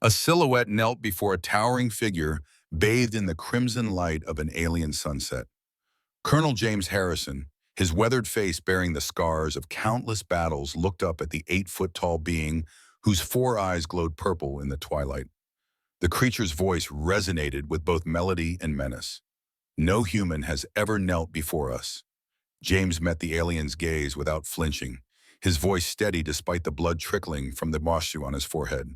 A silhouette knelt before a towering figure bathed in the crimson light of an alien sunset. Colonel James Harrison, his weathered face bearing the scars of countless battles, looked up at the 8-foot-tall being whose 4 eyes glowed purple in the twilight. The creature's voice resonated with both melody and menace. No human has ever knelt before us. James met the alien's gaze without flinching, his voice steady despite the blood trickling from the moisture on his forehead.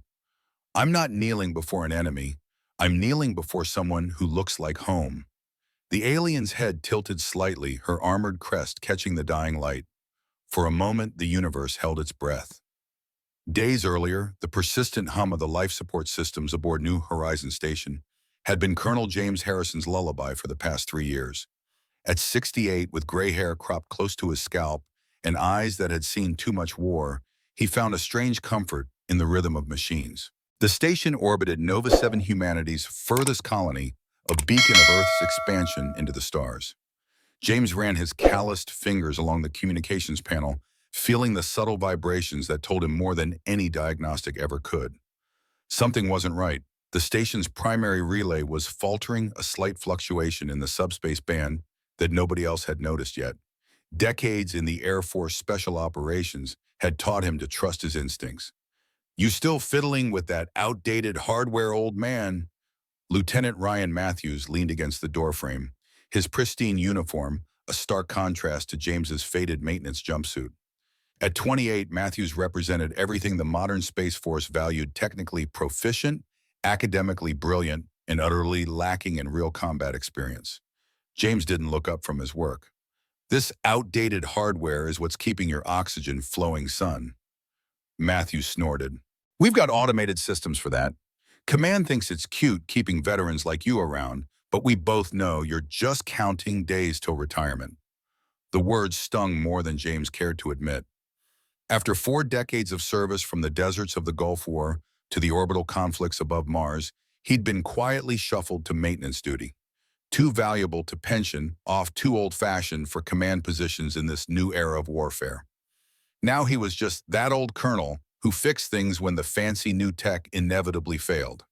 I'm not kneeling before an enemy. I'm kneeling before someone who looks like home. The alien's head tilted slightly, her armored crest catching the dying light. For a moment, the universe held its breath. Days earlier, the persistent hum of the life support systems aboard New Horizons Station had been Colonel James Harrison's lullaby for the past 3 years. At 68, with gray hair cropped close to his scalp and eyes that had seen too much war, he found a strange comfort in the rhythm of machines. The station orbited Nova 7, humanity's furthest colony, a beacon of Earth's expansion into the stars. James ran his calloused fingers along the communications panel, feeling the subtle vibrations that told him more than any diagnostic ever could. Something wasn't right. The station's primary relay was faltering, a slight fluctuation in the subspace band that nobody else had noticed yet. Decades in the Air Force Special Operations had taught him to trust his instincts. "You still fiddling with that outdated hardware, old man?" Lieutenant Ryan Matthews leaned against the doorframe, his pristine uniform a stark contrast to James's faded maintenance jumpsuit. At 28, Matthews represented everything the modern Space Force valued: technically proficient, academically brilliant, and utterly lacking in real combat experience. James didn't look up from his work. "This outdated hardware is what's keeping your oxygen flowing, son." Matthews snorted. "We've got automated systems for that. Command thinks it's cute keeping veterans like you around, but we both know you're just counting days till retirement." The words stung more than James cared to admit. After 4 decades of service, from the deserts of the Gulf War to the orbital conflicts above Mars, he'd been quietly shuffled to maintenance duty. Too valuable to pension, off too old-fashioned for command positions in this new era of warfare. Now he was just that old colonel who fixed things when the fancy new tech inevitably failed.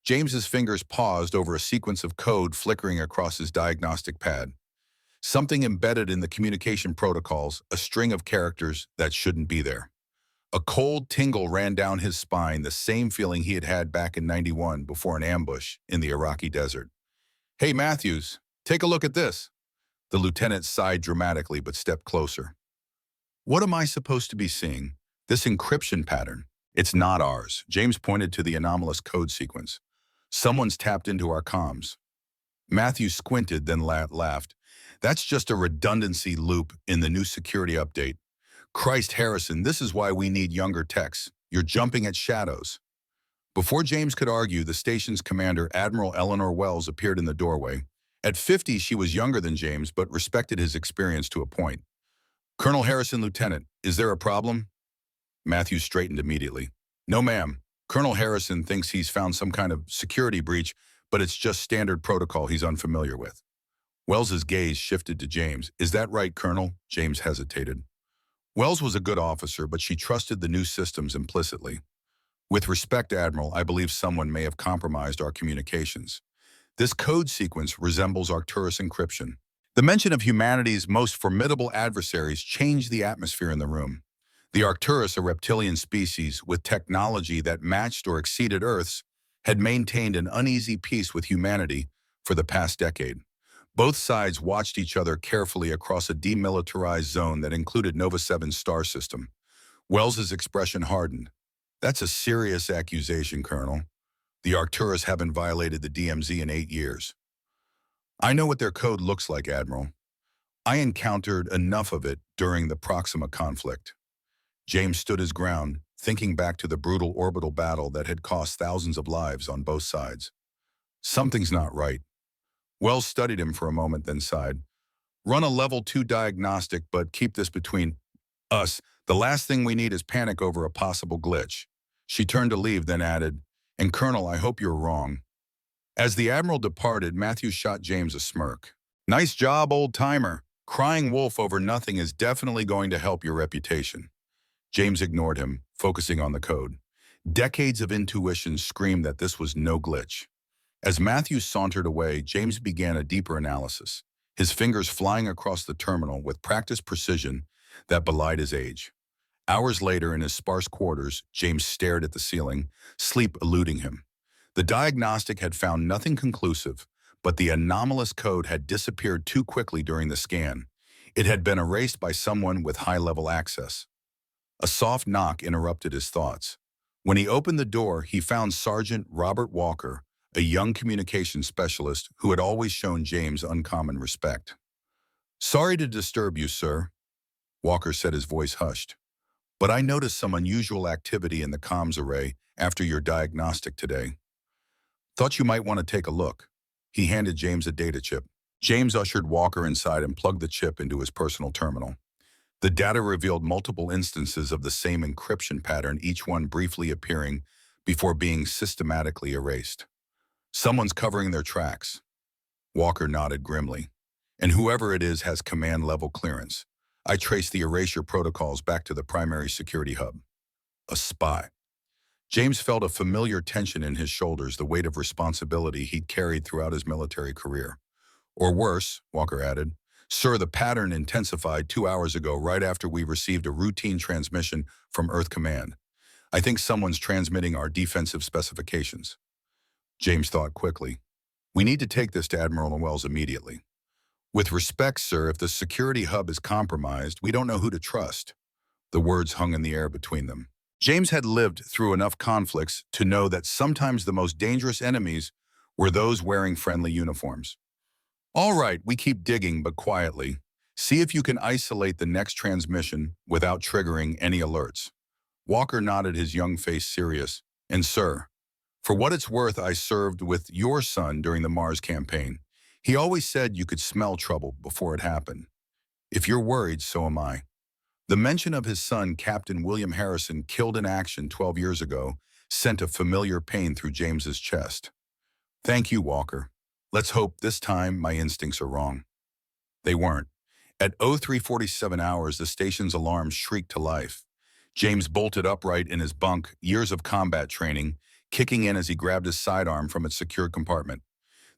James's fingers paused over a sequence of code flickering across his diagnostic pad. Something embedded in the communication protocols, a string of characters that shouldn't be there. A cold tingle ran down his spine, the same feeling he had had back in '91 before an ambush in the Iraqi desert. "Hey, Matthews, take a look at this." The lieutenant sighed dramatically but stepped closer. "What am I supposed to be seeing? This encryption pattern. It's not ours." James pointed to the anomalous code sequence. "Someone's tapped into our comms." Matthews squinted, then laughed. "That's just a redundancy loop in the new security update. Christ, Harrison, this is why we need younger techs. You're jumping at shadows." Before James could argue, the station's commander, Admiral Eleanor Wells, appeared in the doorway. At 50, she was younger than James, but respected his experience to a point. "Colonel Harrison, Lieutenant, is there a problem?" Matthews straightened immediately. "No, ma'am. Colonel Harrison thinks he's found some kind of security breach, but it's just standard protocol he's unfamiliar with." Wells's gaze shifted to James. "Is that right, Colonel?" James hesitated. Wells was a good officer, but she trusted the new systems implicitly. "With respect, Admiral, I believe someone may have compromised our communications. This code sequence resembles Arcturus encryption." The mention of humanity's most formidable adversaries changed the atmosphere in the room. The Arcturus, a reptilian species with technology that matched or exceeded Earth's, had maintained an uneasy peace with humanity for the past decade. Both sides watched each other carefully across a demilitarized zone that included Nova 7's star system. Wells's expression hardened. "That's a serious accusation, Colonel. The Arcturus haven't violated the DMZ in 8 years." "I know what their code looks like, Admiral. I encountered enough of it during the Proxima conflict." James stood his ground, thinking back to the brutal orbital battle that had cost thousands of lives on both sides. Something's not right. Wells studied him for a moment, then sighed. "Run a level 2 diagnostic, but keep this between us. The last thing we need is panic over a possible glitch." She turned to leave, then added, "And Colonel, I hope you're wrong." As the Admiral departed, Matthews shot James a smirk. "Nice job, old-timer. Crying wolf over nothing is definitely going to help your reputation." James ignored him, focusing on the code. Decades of intuition screamed that this was no glitch. As Matthews sauntered away, James began a deeper analysis, his fingers flying across the terminal with practiced precision that belied his age. Hours later, in his sparse quarters, James stared at the ceiling, sleep eluding him. The diagnostic had found nothing conclusive, but the anomalous code had disappeared too quickly during the scan. It had been erased by someone with high-level access. A soft knock interrupted his thoughts. When he opened the door, he found Sergeant Robert Walker, a young communications specialist who had always shown James uncommon respect. "Sorry to disturb you, sir," Walker said, his voice hushed. "But I noticed some unusual activity in the comms array after your diagnostic today. Thought you might want to take a look." He handed James a data chip. James ushered Walker inside and plugged the chip into his personal terminal. The data revealed multiple instances of the same encryption pattern, each one briefly appearing before being systematically erased. "Someone's covering their tracks." Walker nodded grimly. "And whoever it is has command-level clearance. I traced the erasure protocols back to the primary security hub." A spy. James felt a familiar tension in his shoulders, the weight of responsibility he'd carried throughout his military career. "Or worse," Walker added. "Sir, the pattern intensified 2 hours ago, right after we received a routine transmission from Earth Command. I think someone's transmitting our defensive specifications." James thought quickly. "We need to take this to Admiral Wells immediately." "With respect, sir, if the security hub is compromised, we don't know who to trust." The words hung in the air between them. James had lived through enough conflicts to know that sometimes the most dangerous enemies were those wearing friendly uniforms. "All right, we keep digging, but quietly. See if you can isolate the next transmission without triggering any alerts." Walker nodded, his young face serious. "And sir, for what it's worth, I served with your son during the Mars campaign. He always said you could smell trouble before it happened. If you're worried, so am I." The mention of his son, Captain William Harrison, killed in action 12 years ago, sent a familiar pain through James's chest. "Thank you, Walker. Let's hope this time my instincts are wrong." They weren't. At 0347 hours, the station's alarms shrieked to life. James bolted upright in his bunk, years of combat training, kicking in as he grabbed his sidearm from its secured compartment.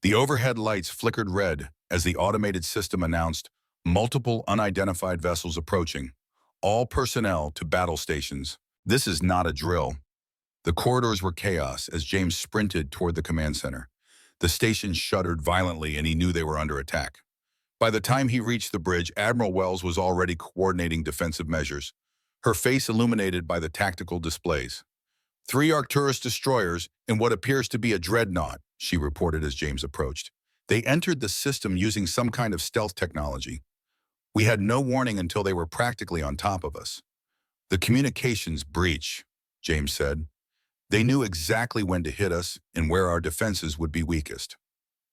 The overhead lights flickered red as the automated system announced multiple unidentified vessels approaching. "All personnel to battle stations. This is not a drill." The corridors were chaos as James sprinted toward the command center. The station shuddered violently and he knew they were under attack. By the time he reached the bridge, Admiral Wells was already coordinating defensive measures, her face illuminated by the tactical displays. "3 Arcturus destroyers in what appears to be a dreadnought," she reported as James approached. "They entered the system using some kind of stealth technology. We had no warning until they were practically on top of us." "The communications breach," James said. "They knew exactly when to hit us and where our defenses would be weakest."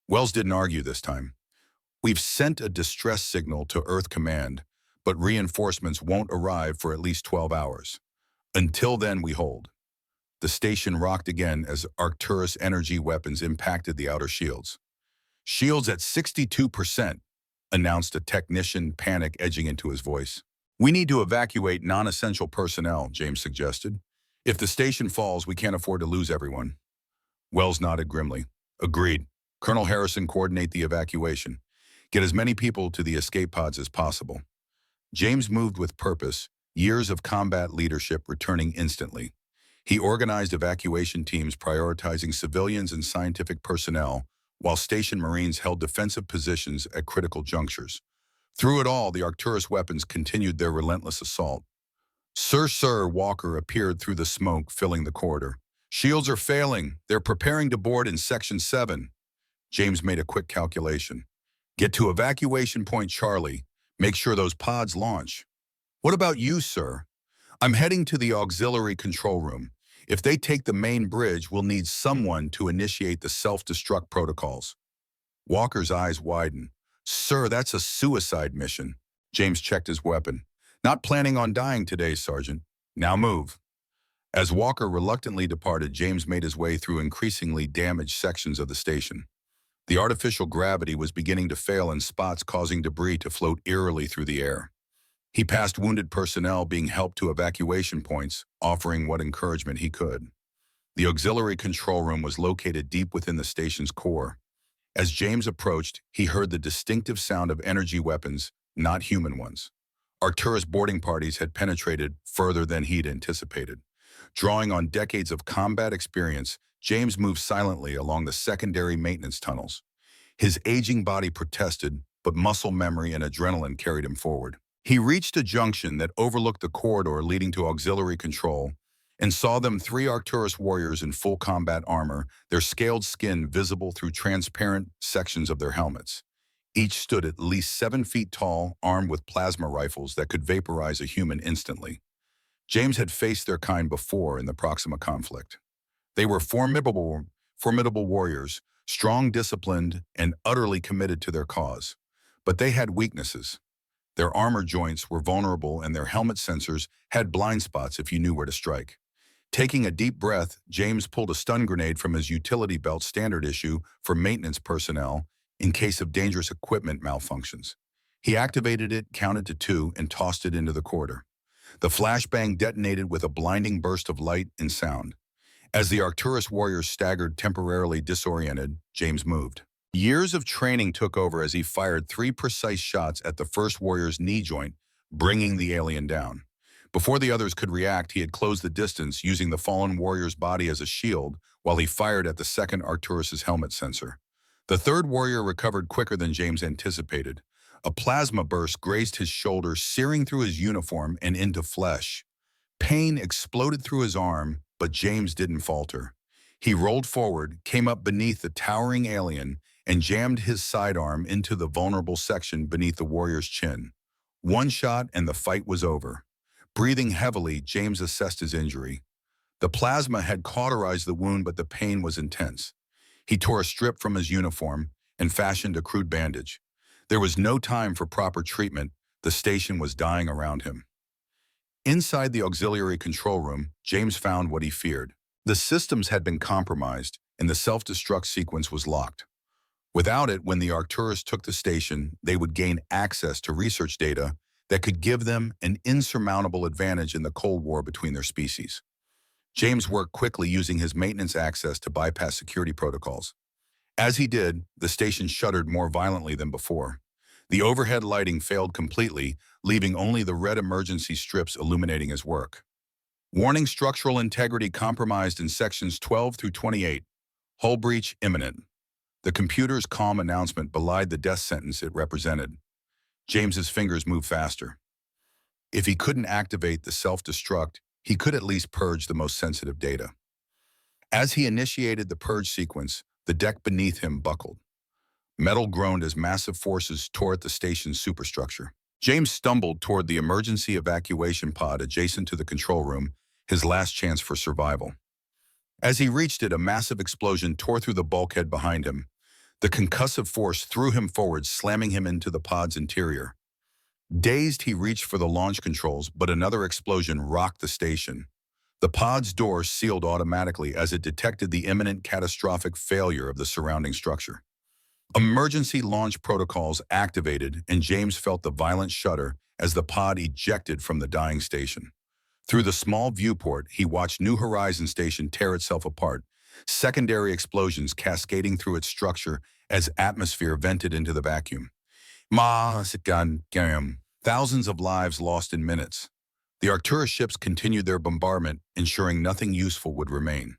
Wells didn't argue this time. "We've sent a distress signal to Earth Command, but reinforcements won't arrive for at least 12 hours. Until then, we hold." The station rocked again as Arcturus energy weapons impacted the outer shields. "Shields at 62%, announced a technician, panic edging into his voice. "We need to evacuate non-essential personnel," James suggested. "If the station falls, we can't afford to lose everyone." Wells nodded grimly. "Agreed. Colonel Harrison, coordinate the evacuation. Get as many people to the escape pods as possible." James moved with purpose, years of combat leadership returning instantly. He organized evacuation teams prioritizing civilians and scientific personnel, while station Marines held defensive positions at critical junctures. Through it all, the Arcturus weapons continued their relentless assault. Sir, Walker appeared through the smoke filling the corridor. "Shields are failing. They're preparing to board in Section 7. James made a quick calculation. "Get to evacuation point Charlie. Make sure those pods launch." "What about you, sir?" "I'm heading to the auxiliary control room. If they take the main bridge, we'll need someone to initiate the self-destruct protocols." Walker's eyes widened. "Sir, that's a suicide mission." James checked his weapon. "Not planning on dying today, Sergeant. Now move." As Walker reluctantly departed, James made his way through increasingly damaged sections of the station. The artificial gravity was beginning to fail in spots, causing debris to float eerily through the air. He passed wounded personnel being helped to evacuation points, offering what encouragement he could. The auxiliary control room was located deep within the station's core. As James approached, he heard the distinctive sound of energy weapons, not human ones. Arcturus boarding parties had penetrated further than he'd anticipated. Drawing on decades of combat experience, James moved silently along the secondary maintenance tunnels. His aging body protested, but muscle memory and adrenaline carried him forward. He reached a junction that overlooked the corridor leading to auxiliary control and saw them three Arcturus warriors in full combat armor, their scaled skin visible through transparent sections of their helmets. Each stood at least 7 feet tall, armed with plasma rifles that could vaporize a human instantly. James had faced their kind before in the Proxima conflict. They were formidable warriors, strong, disciplined, and utterly committed to their cause. But they had weaknesses. Their armor joints were vulnerable and their helmet sensors had blind spots if you knew where to strike. Taking a deep breath, James pulled a stun grenade from his utility belt, standard issue for maintenance personnel in case of dangerous equipment malfunctions. He activated it, counted to 2, and tossed it into the corridor. The flashbang detonated with a blinding burst of light and sound. As the Arcturus warriors staggered, temporarily disoriented, James moved. Years of training took over as he fired 3 precise shots at the first warrior's knee joint, bringing the alien down. Before the others could react, he had closed the distance, using the fallen warrior's body as a shield while he fired at the second Arcturus's helmet sensor. The third warrior recovered quicker than James anticipated. A plasma burst grazed his shoulder, searing through his uniform and into flesh. Pain exploded through his arm, but James didn't falter. He rolled forward, came up beneath the towering alien, and jammed his sidearm into the vulnerable section beneath the warrior's chin. One shot and the fight was over. Breathing heavily, James assessed his injury. The plasma had cauterized the wound, but the pain was intense. He tore a strip from his uniform and fashioned a crude bandage. There was no time for proper treatment. The station was dying around him. Inside the auxiliary control room, James found what he feared. The systems had been compromised, and the self-destruct sequence was locked. Without it, when the Arcturus took the station, they would gain access to research data that could give them an insurmountable advantage in the Cold War between their species. James worked quickly, using his maintenance access to bypass security protocols. As he did, the station shuddered more violently than before. The overhead lighting failed completely, leaving only the red emergency strips illuminating his work. Warning: structural integrity compromised in sections 12 through 28. Hull breach imminent. The computer's calm announcement belied the death sentence it represented. James's fingers moved faster. If he couldn't activate the self-destruct, he could at least purge the most sensitive data. As he initiated the purge sequence, the deck beneath him buckled. Metal groaned as massive forces tore at the station's superstructure. James stumbled toward the emergency evacuation pod adjacent to the control room, his last chance for survival. As he reached it, a massive explosion tore through the bulkhead behind him. The concussive force threw him forward, slamming him into the pod's interior. Dazed, he reached for the launch controls, but another explosion rocked the station. The pod's door sealed automatically as it detected the imminent catastrophic failure of the surrounding structure. Emergency launch protocols activated, and James felt the violent shudder as the pod ejected from the dying station. Through the small viewport, he watched New Horizons station tear itself apart, secondary explosions cascading through its structure as atmosphere vented into the vacuum. Thousands of lives lost in minutes. The Arcturus ships continued their bombardment, ensuring nothing useful would remain.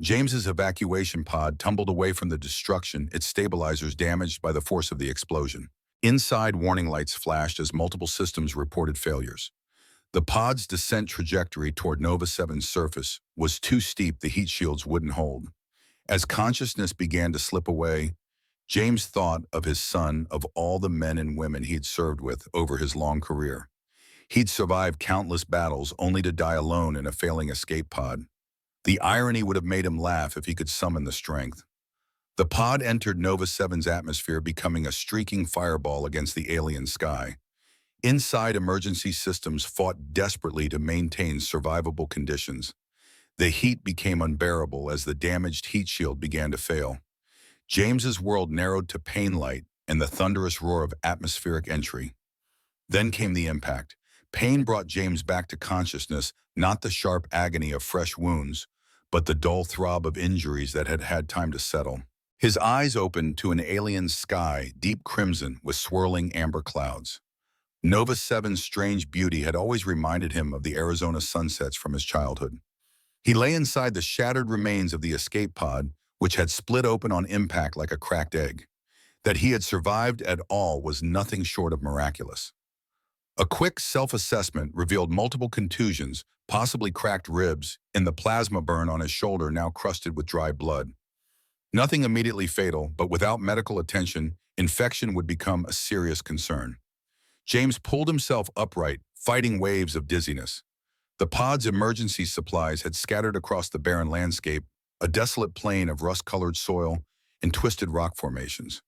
James's evacuation pod tumbled away from the destruction, its stabilizers damaged by the force of the explosion. Inside, warning lights flashed as multiple systems reported failures. The pod's descent trajectory toward Nova 7's surface was too steep; the heat shields wouldn't hold. As consciousness began to slip away, James thought of his son, of all the men and women he'd served with over his long career. He'd survived countless battles only to die alone in a failing escape pod. The irony would have made him laugh if he could summon the strength. The pod entered Nova 7's atmosphere, becoming a streaking fireball against the alien sky. Inside, emergency systems fought desperately to maintain survivable conditions. The heat became unbearable as the damaged heat shield began to fail. James's world narrowed to pain light and the thunderous roar of atmospheric entry. Then came the impact. Pain brought James back to consciousness, not the sharp agony of fresh wounds, but the dull throb of injuries that had had time to settle. His eyes opened to an alien sky, deep crimson with swirling amber clouds. Nova 7's strange beauty had always reminded him of the Arizona sunsets from his childhood. He lay inside the shattered remains of the escape pod, which had split open on impact like a cracked egg. That he had survived at all was nothing short of miraculous. A quick self-assessment revealed multiple contusions, possibly cracked ribs, and the plasma burn on his shoulder now crusted with dry blood. Nothing immediately fatal, but without medical attention, infection would become a serious concern. James pulled himself upright, fighting waves of dizziness. The pod's emergency supplies had scattered across the barren landscape, a desolate plain of rust-colored soil and twisted rock formations.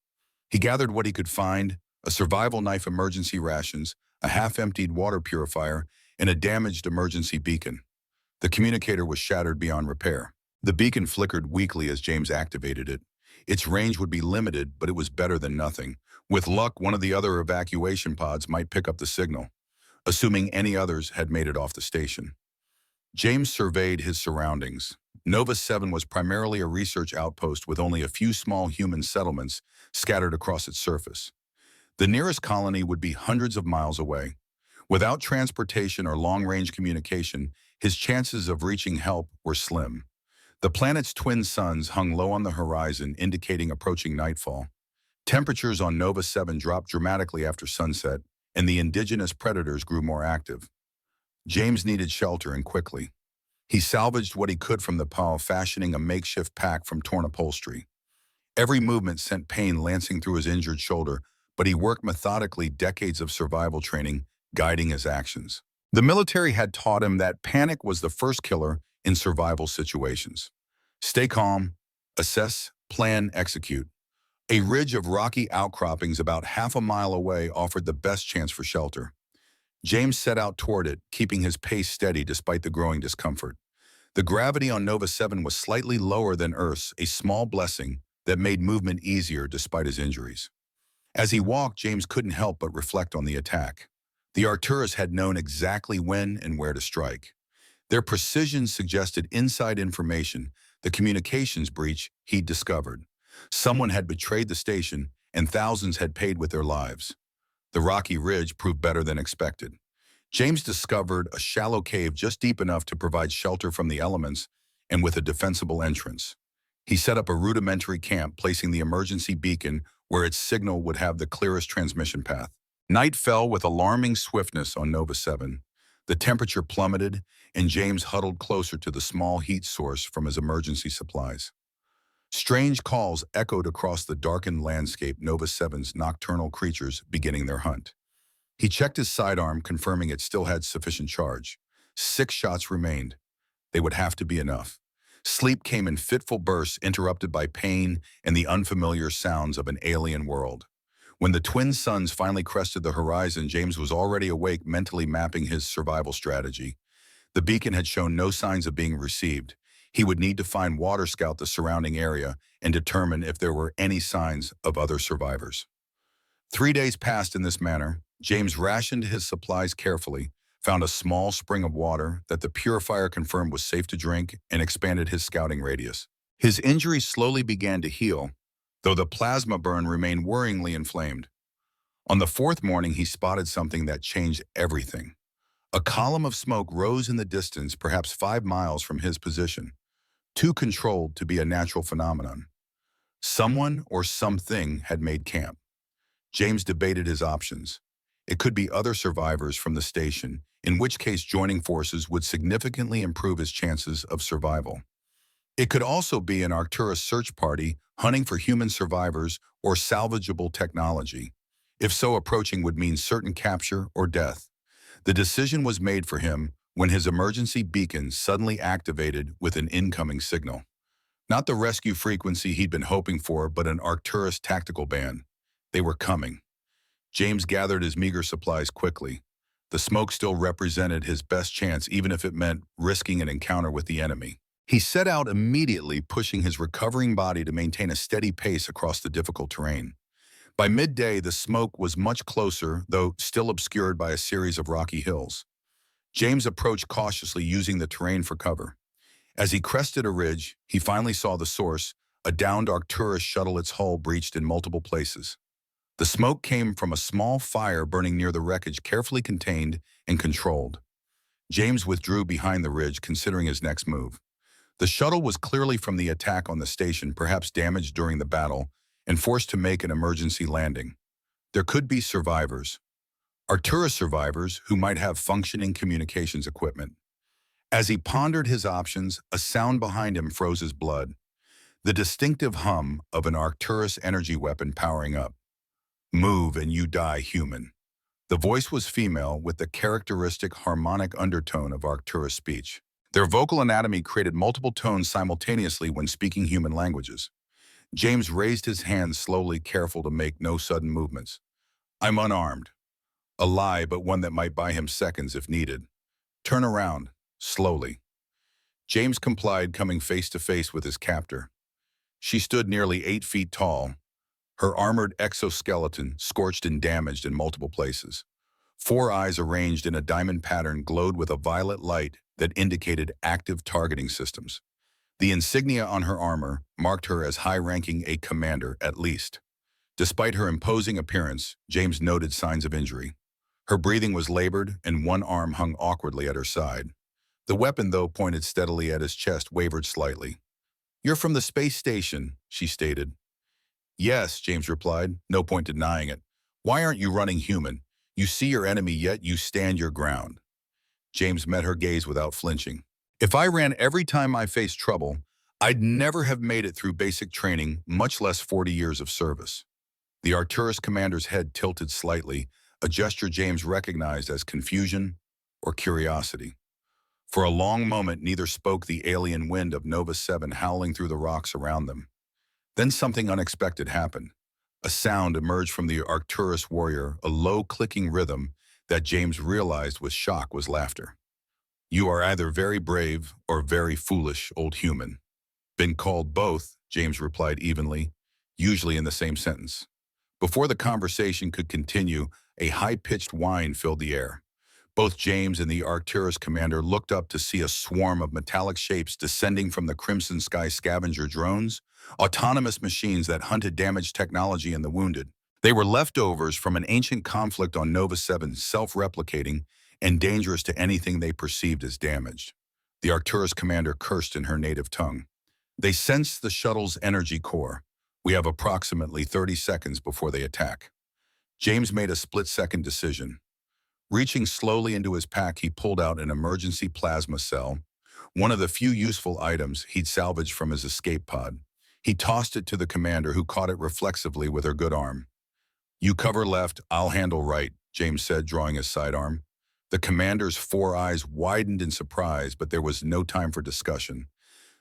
He gathered what he could find: a survival knife, emergency rations, a half-emptied water purifier, and a damaged emergency beacon. The communicator was shattered beyond repair. The beacon flickered weakly as James activated it. Its range would be limited, but it was better than nothing. With luck, one of the other evacuation pods might pick up the signal, assuming any others had made it off the station. James surveyed his surroundings. Nova 7 was primarily a research outpost with only a few small human settlements scattered across its surface. The nearest colony would be hundreds of miles away. Without transportation or long-range communication, his chances of reaching help were slim. The planet's twin suns hung low on the horizon, indicating approaching nightfall. Temperatures on Nova 7 dropped dramatically after sunset, and the indigenous predators grew more active. James needed shelter, and quickly. He salvaged what he could from the pile, fashioning a makeshift pack from torn upholstery. Every movement sent pain lancing through his injured shoulder, but he worked methodically, decades of survival training guiding his actions. The military had taught him that panic was the first killer in survival situations. Stay calm, assess, plan, execute. A ridge of rocky outcroppings about half a mile away offered the best chance for shelter. James set out toward it, keeping his pace steady despite the growing discomfort. The gravity on Nova 7 was slightly lower than Earth's, a small blessing that made movement easier despite his injuries. As he walked, James couldn't help but reflect on the attack. The Arcturus had known exactly when and where to strike. Their precision suggested inside information, the communications breach he'd discovered. Someone had betrayed the station, and thousands had paid with their lives. The rocky ridge proved better than expected. James discovered a shallow cave just deep enough to provide shelter from the elements and with a defensible entrance. He set up a rudimentary camp, placing the emergency beacon where its signal would have the clearest transmission path. Night fell with alarming swiftness on Nova 7. The temperature plummeted, and James huddled closer to the small heat source from his emergency supplies. Strange calls echoed across the darkened landscape, Nova 7's nocturnal creatures beginning their hunt. He checked his sidearm, confirming it still had sufficient charge. 6 shots remained. They would have to be enough. Sleep came in fitful bursts, interrupted by pain and the unfamiliar sounds of an alien world. When the twin suns finally crested the horizon, James was already awake, mentally mapping his survival strategy. The beacon had shown no signs of being received. He would need to find water scout the surrounding area and determine if there were any signs of other survivors. 3 days passed in this manner. James rationed his supplies carefully, found a small spring of water that the purifier confirmed was safe to drink, and expanded his scouting radius. His injuries slowly began to heal, though the plasma burn remained worryingly inflamed. On the 4th morning, he spotted something that changed everything. A column of smoke rose in the distance, perhaps 5 miles from his position, too controlled to be a natural phenomenon. Someone or something had made camp. James debated his options. It could be other survivors from the station, in which case joining forces would significantly improve his chances of survival. It could also be an Arcturus search party hunting for human survivors or salvageable technology. If so, approaching would mean certain capture or death. The decision was made for him when his emergency beacon suddenly activated with an incoming signal. Not the rescue frequency he'd been hoping for, but an Arcturus tactical band. They were coming. James gathered his meager supplies quickly. The smoke still represented his best chance, even if it meant risking an encounter with the enemy. He set out immediately, pushing his recovering body to maintain a steady pace across the difficult terrain. By midday, the smoke was much closer, though still obscured by a series of rocky hills. James approached cautiously, using the terrain for cover. As he crested a ridge, he finally saw the source, a downed Arcturus shuttle, its hull breached in multiple places. The smoke came from a small fire burning near the wreckage, carefully contained and controlled. James withdrew behind the ridge, considering his next move. The shuttle was clearly from the attack on the station, perhaps damaged during the battle, and forced to make an emergency landing. There could be survivors, Arcturus survivors who might have functioning communications equipment. As he pondered his options, a sound behind him froze his blood. The distinctive hum of an Arcturus energy weapon powering up. "Move and you die, human." The voice was female, with the characteristic harmonic undertone of Arcturus speech. Their vocal anatomy created multiple tones simultaneously when speaking human languages. James raised his hands slowly, careful to make no sudden movements. "I'm unarmed." A lie, but one that might buy him seconds if needed. "Turn around," slowly. James complied, coming face to face with his captor. She stood nearly 8 feet tall, her armored exoskeleton scorched and damaged in multiple places. 4 eyes arranged in a diamond pattern glowed with a violet light that indicated active targeting systems. The insignia on her armor marked her as high-ranking a commander, at least. Despite her imposing appearance, James noted signs of injury. Her breathing was labored, and one arm hung awkwardly at her side. The weapon, though pointed steadily at his chest, wavered slightly. "You're from the space station," she stated. "Yes," James replied, no point denying it. "Why aren't you running, human? You see your enemy, yet you stand your ground." James met her gaze without flinching. "If I ran every time I faced trouble, I'd never have made it through basic training, much less 40 years of service." The Arcturus commander's head tilted slightly, a gesture James recognized as confusion or curiosity. For a long moment, neither spoke, the alien wind of Nova 7 howling through the rocks around them. Then something unexpected happened. A sound emerged from the Arcturus warrior, a low clicking rhythm that James realized with shock was laughter. "You are either very brave or very foolish, old human." "Been called both," James replied evenly, usually in the same sentence. Before the conversation could continue, a high-pitched whine filled the air. Both James and the Arcturus commander looked up to see a swarm of metallic shapes descending from the Crimson Sky scavenger drones, autonomous machines that hunted damaged technology and the wounded. They were leftovers from an ancient conflict on Nova 7, self-replicating and dangerous to anything they perceived as damaged. The Arcturus commander cursed in her native tongue. "They sense the shuttle's energy core. We have approximately 30 seconds before they attack." James made a split-second decision. Reaching slowly into his pack, he pulled out an emergency plasma cell, one of the few useful items he'd salvaged from his escape pod. He tossed it to the commander, who caught it reflexively with her good arm. "You cover left, I'll handle right," James said, drawing his sidearm. The commander's 4 eyes widened in surprise, but there was no time for discussion.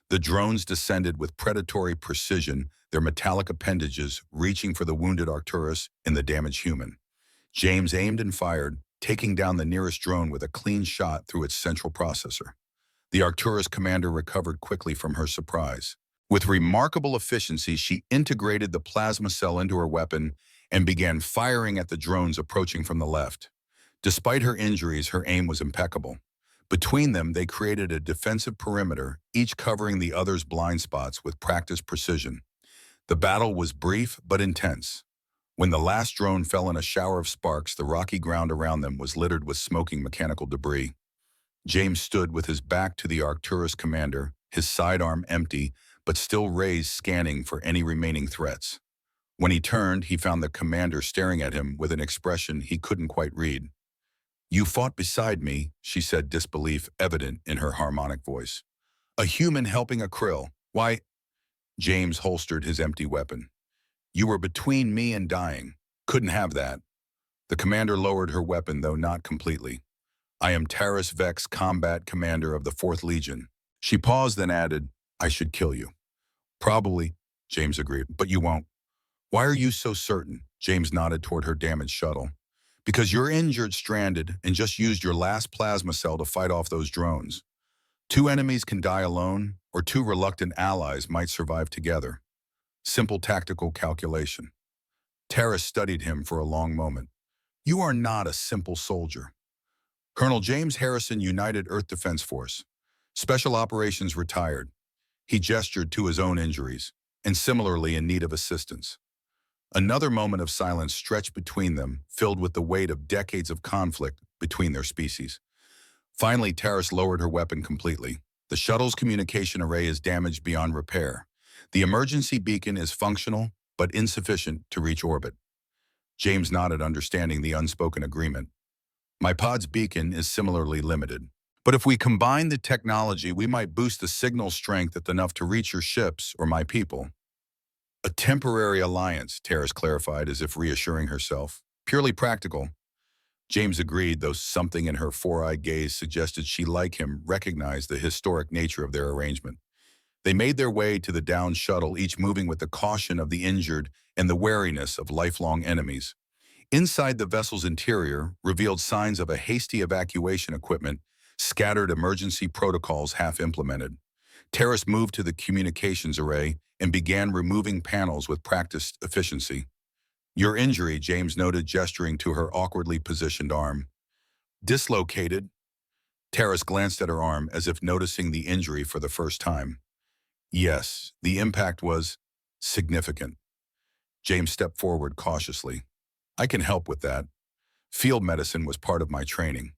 The drones descended with predatory precision, their metallic appendages reaching for the wounded Arcturus and the damaged human. James aimed and fired, taking down the nearest drone with a clean shot through its central processor. The Arcturus commander recovered quickly from her surprise. With remarkable efficiency, she integrated the plasma cell into her weapon and began firing at the drones approaching from the left. Despite her injuries, her aim was impeccable. Between them, they created a defensive perimeter, each covering the other's blind spots with practiced precision. The battle was brief but intense. When the last drone fell in a shower of sparks, the rocky ground around them was littered with smoking mechanical debris. James stood with his back to the Arcturus commander, his sidearm empty, but still raised, scanning for any remaining threats. When he turned, he found the commander staring at him with an expression he couldn't quite read. "You fought beside me," she said, disbelief evident in her harmonic voice. "A human helping a krill. Why?" James holstered his empty weapon. "You were between me and dying. Couldn't have that." The commander lowered her weapon, though not completely. "I am Taris Vex, combat commander of the 4th Legion." She paused, then added, "I should kill you." "Probably," James agreed, "but you won't." "Why are you so certain?" James nodded toward her damaged shuttle. "Because you're injured, stranded, and just used your last plasma cell to fight off those drones. 2 enemies can die alone, or 2 reluctant allies might survive together. Simple tactical calculation." Taris studied him for a long moment. "You are not a simple soldier." "Colonel James Harrison, United Earth Defense Force." Special operations retired. He gestured to his own injuries, and similarly in need of assistance. Another moment of silence stretched between them, filled with the weight of decades of conflict between their species. Finally, Terrace lowered her weapon completely. The shuttle's communication array is damaged beyond repair. The emergency beacon is functional, but insufficient to reach orbit. James nodded, understanding the unspoken agreement. My pod's beacon is similarly limited. But if we combine the technology, we might boost the signal strength enough to reach your ships or my people. A temporary alliance, Terrace clarified, as if reassuring herself. Purely practical. James agreed, though something in her four-eyed gaze suggested she, like him, recognized the historic nature of their arrangement. They made their way to the downed shuttle, each moving with the caution of the injured and the wariness of lifelong enemies. Inside the vessel's interior revealed signs of a hasty evacuation equipment, scattered emergency protocols half implemented. Terrace moved to the communications array and began removing panels with practiced efficiency. Your injury, James noted, gesturing to her awkwardly positioned arm. Dislocated? Terrace glanced at her arm as if noticing the injury for the first time. Yes, the impact was significant. James stepped forward cautiously. I can help with that. Field medicine was part of my training.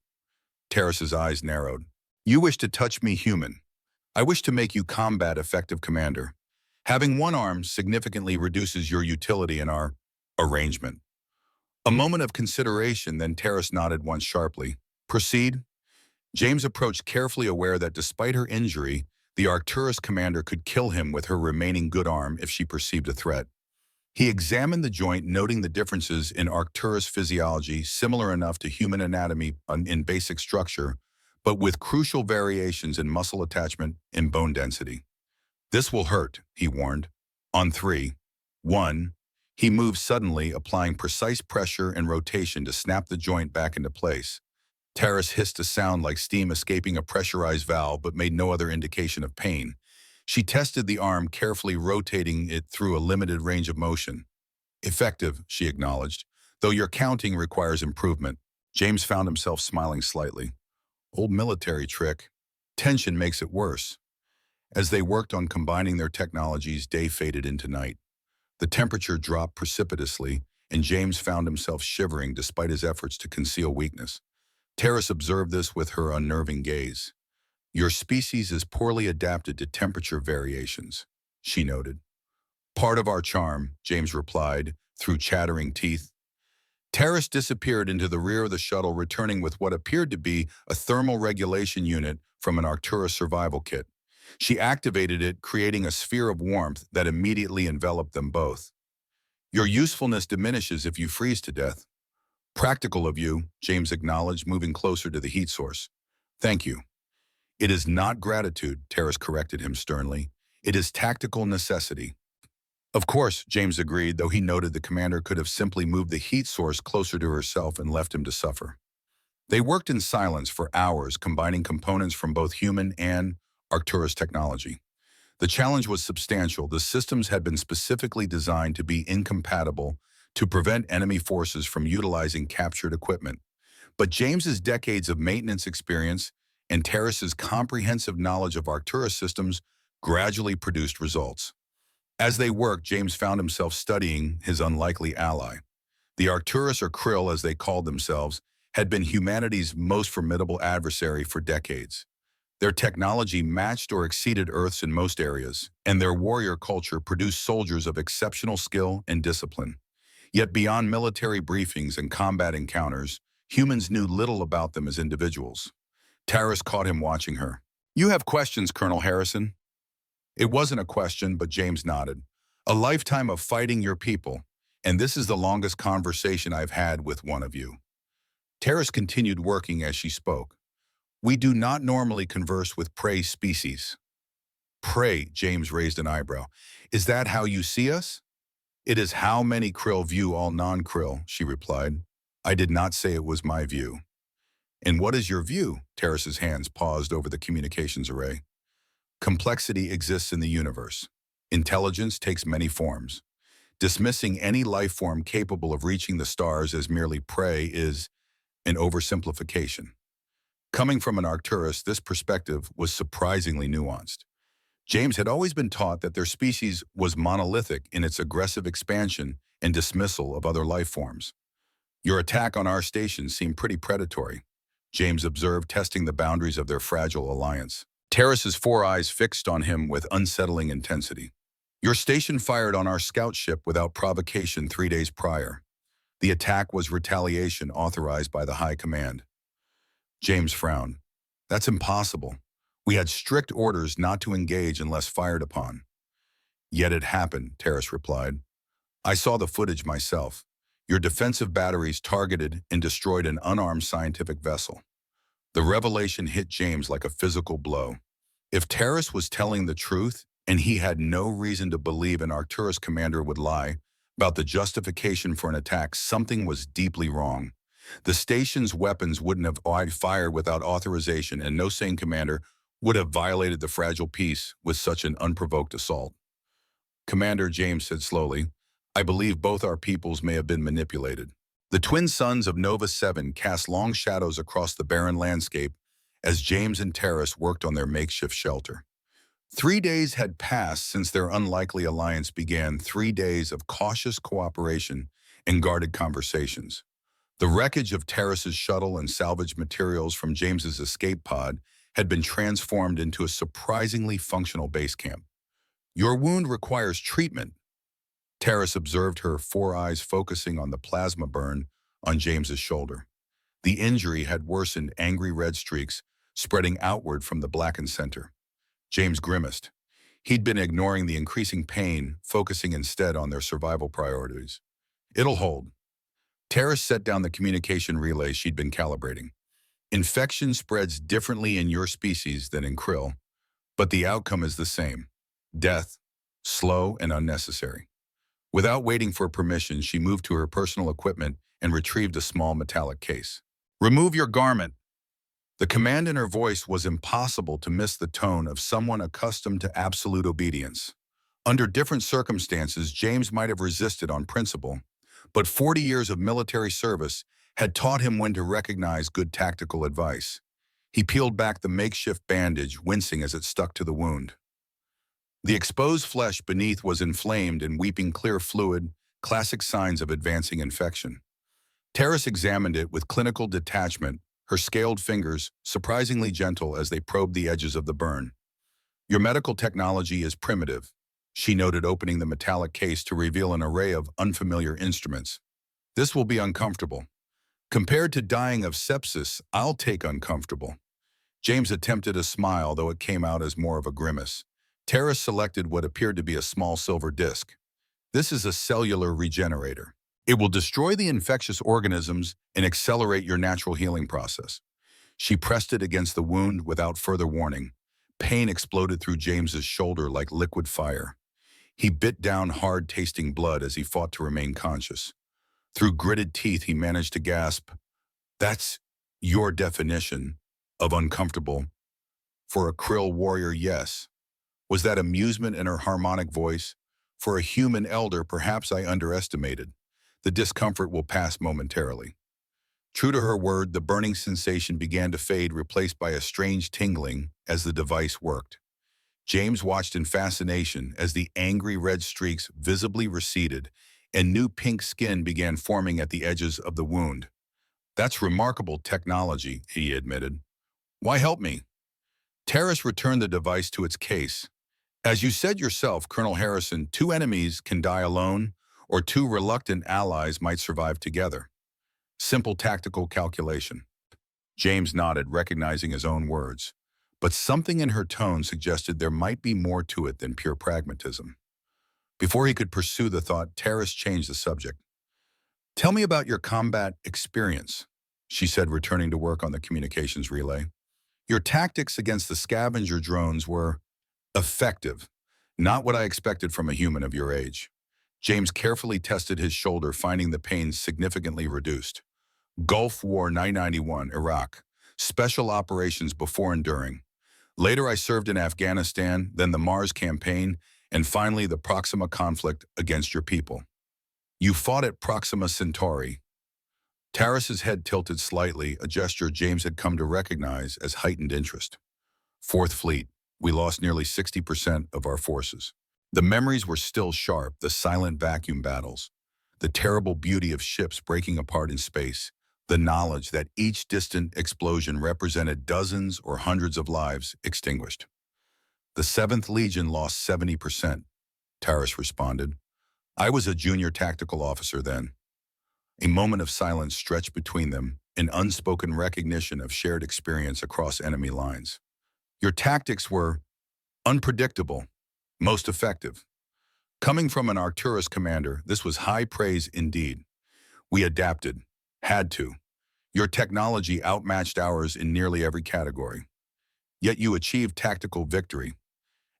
Terrace's eyes narrowed. You wish to touch me human. I wish to make you combat effective commander. Having one arm significantly reduces your utility in our arrangement. A moment of consideration, then Terrace nodded once sharply. Proceed? James approached, carefully aware that despite her injury, the Arcturus commander could kill him with her remaining good arm if she perceived a threat. He examined the joint, noting the differences in Arcturus physiology, similar enough to human anatomy in basic structure, but with crucial variations in muscle attachment and bone density. This will hurt, he warned. On 3. 1. He moved suddenly, applying precise pressure and rotation to snap the joint back into place. Terrace hissed a sound like steam escaping a pressurized valve, but made no other indication of pain. She tested the arm, carefully rotating it through a limited range of motion. Effective, she acknowledged, though your counting requires improvement. James found himself smiling slightly. Old military trick. Tension makes it worse. As they worked on combining their technologies, day faded into night. The temperature dropped precipitously, and James found himself shivering despite his efforts to conceal weakness. Terrace observed this with her unnerving gaze. Your species is poorly adapted to temperature variations, she noted. Part of our charm, James replied, through chattering teeth. Terrace disappeared into the rear of the shuttle, returning with what appeared to be a thermal regulation unit from an Arcturus survival kit. She activated it, creating a sphere of warmth that immediately enveloped them both. Your usefulness diminishes if you freeze to death. Practical of you, James acknowledged, moving closer to the heat source. Thank you. It is not gratitude, Terrace corrected him sternly. It is tactical necessity. Of course, James agreed, though he noted the commander could have simply moved the heat source closer to herself and left him to suffer. They worked in silence for hours, combining components from both human and Arcturus technology. The challenge was substantial. The systems had been specifically designed to be incompatible to prevent enemy forces from utilizing captured equipment. But James's decades of maintenance experience and Terrace's comprehensive knowledge of Arcturus systems gradually produced results. As they worked, James found himself studying his unlikely ally. The Arcturus, or Krill as they called themselves, had been humanity's most formidable adversary for decades. Their technology matched or exceeded Earth's in most areas, and their warrior culture produced soldiers of exceptional skill and discipline. Yet beyond military briefings and combat encounters, humans knew little about them as individuals. Terrace caught him watching her. You have questions, Colonel Harrison? It wasn't a question, but James nodded. A lifetime of fighting your people, and this is the longest conversation I've had with one of you. Terrace continued working as she spoke. We do not normally converse with prey species. Prey, James raised an eyebrow. Is that how you see us? It is how many krill view all non-krill, she replied. I did not say it was my view. And what is your view? Terrace's hands paused over the communications array. Complexity exists in the universe. Intelligence takes many forms. Dismissing any life form capable of reaching the stars as merely prey is an oversimplification. Coming from an Arcturus, this perspective was surprisingly nuanced. James had always been taught that their species was monolithic in its aggressive expansion and dismissal of other life forms. Your attack on our station seemed pretty predatory, James observed, testing the boundaries of their fragile alliance. Terrace's four eyes fixed on him with unsettling intensity. Your station fired on our scout ship without provocation 3 days prior. The attack was retaliation authorized by the High Command. James frowned. That's impossible. We had strict orders not to engage unless fired upon. Yet it happened, Terrace replied. I saw the footage myself. Your defensive batteries targeted and destroyed an unarmed scientific vessel. The revelation hit James like a physical blow. If Terrace was telling the truth, and he had no reason to believe an Arcturus commander would lie about the justification for an attack, something was deeply wrong. The station's weapons wouldn't have fired without authorization, and no sane commander would have violated the fragile peace with such an unprovoked assault. Commander, James said slowly, I believe both our peoples may have been manipulated. The twin suns of Nova 7 cast long shadows across the barren landscape as James and Terrace worked on their makeshift shelter. 3 days had passed since their unlikely alliance began, 3 days of cautious cooperation and guarded conversations. The wreckage of Terrace's shuttle and salvaged materials from James's escape pod had been transformed into a surprisingly functional base camp. Your wound requires treatment. Terrace observed, her four eyes focusing on the plasma burn on James's shoulder. The injury had worsened, angry red streaks spreading outward from the blackened center. James grimaced. He'd been ignoring the increasing pain, focusing instead on their survival priorities. It'll hold. Terrace set down the communication relay she'd been calibrating. Infection spreads differently in your species than in Krill, but the outcome is the same. Death, slow and unnecessary. Without waiting for permission, she moved to her personal equipment and retrieved a small metallic case. Remove your garment. The command in her voice was impossible to miss, the tone of someone accustomed to absolute obedience. Under different circumstances, James might have resisted on principle, but 40 years of military service had taught him when to recognize good tactical advice. He peeled back the makeshift bandage, wincing as it stuck to the wound. The exposed flesh beneath was inflamed and weeping clear fluid, classic signs of advancing infection. Terrace examined it with clinical detachment, her scaled fingers surprisingly gentle as they probed the edges of the burn. Your medical technology is primitive, she noted, opening the metallic case to reveal an array of unfamiliar instruments. This will be uncomfortable. Compared to dying of sepsis, I'll take uncomfortable. James attempted a smile, though it came out as more of a grimace. Terrace selected what appeared to be a small silver disc. This is a cellular regenerator. It will destroy the infectious organisms and accelerate your natural healing process. She pressed it against the wound without further warning. Pain exploded through James's shoulder like liquid fire. He bit down hard, tasting blood as he fought to remain conscious. Through gritted teeth, he managed to gasp, "That's your definition of uncomfortable. For a Krill warrior, yes." Was that amusement in her harmonic voice? For a human elder, perhaps I underestimated. The discomfort will pass momentarily. True to her word, the burning sensation began to fade, replaced by a strange tingling as the device worked. James watched in fascination as the angry red streaks visibly receded and new pink skin began forming at the edges of the wound. That's remarkable technology, he admitted. Why help me? Terrace returned the device to its case. As you said yourself, Colonel Harrison, 2 enemies can die alone, or 2 reluctant allies might survive together. Simple tactical calculation. James nodded, recognizing his own words. But something in her tone suggested there might be more to it than pure pragmatism. Before he could pursue the thought, Terrace changed the subject. Tell me about your combat experience, she said, returning to work on the communications relay. Your tactics against the scavenger drones were effective, not what I expected from a human of your age. James carefully tested his shoulder, finding the pain significantly reduced. Gulf War 991, Iraq. Special operations before and during. Later I served in Afghanistan, then the Mars campaign, and finally the Proxima conflict against your people. You fought at Proxima Centauri. Terrace's head tilted slightly, a gesture James had come to recognize as heightened interest. Fourth Fleet. We lost nearly 60% of our forces. The memories were still sharp, the silent vacuum battles, the terrible beauty of ships breaking apart in space, the knowledge that each distant explosion represented dozens or hundreds of lives extinguished. The 7th Legion lost 70%, Taris responded. I was a junior tactical officer then. A moment of silence stretched between them, an unspoken recognition of shared experience across enemy lines. Your tactics were unpredictable, most effective. Coming from an Arcturus commander, this was high praise indeed. We adapted, had to. Your technology outmatched ours in nearly every category. Yet you achieved tactical victory.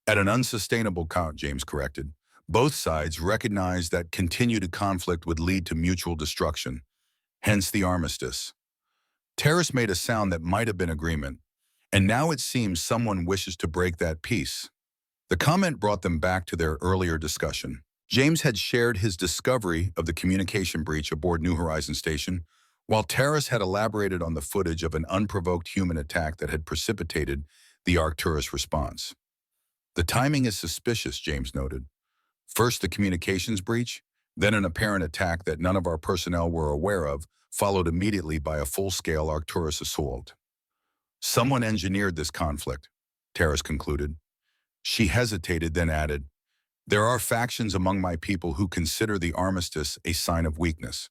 At an unsustainable count, James corrected. Both sides recognized that continued conflict would lead to mutual destruction, hence the armistice. Terrace made a sound that might have been agreement, and now it seems someone wishes to break that peace. The comment brought them back to their earlier discussion. James had shared his discovery of the communication breach aboard New Horizons Station, while Terrace had elaborated on the footage of an unprovoked human attack that had precipitated the Arcturus response. The timing is suspicious, James noted. First the communications breach, then an apparent attack that none of our personnel were aware of, followed immediately by a full-scale Arcturus assault. Someone engineered this conflict, Terrace concluded. She hesitated, then added, there are factions among my people who consider the armistice a sign of weakness,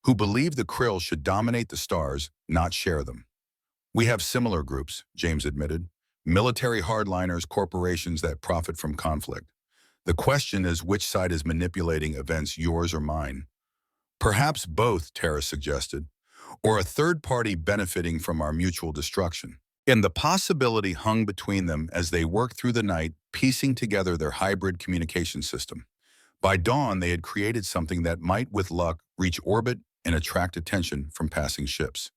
who believe the Krill should dominate the stars, not share them. We have similar groups, James admitted, military hardliners, corporations that profit from conflict. The question is which side is manipulating events, yours or mine? Perhaps both, Terrace suggested, or a third party benefiting from our mutual destruction. And the possibility hung between them as they worked through the night, piecing together their hybrid communication system. By dawn, they had created something that might, with luck, reach orbit and attract attention from passing ships.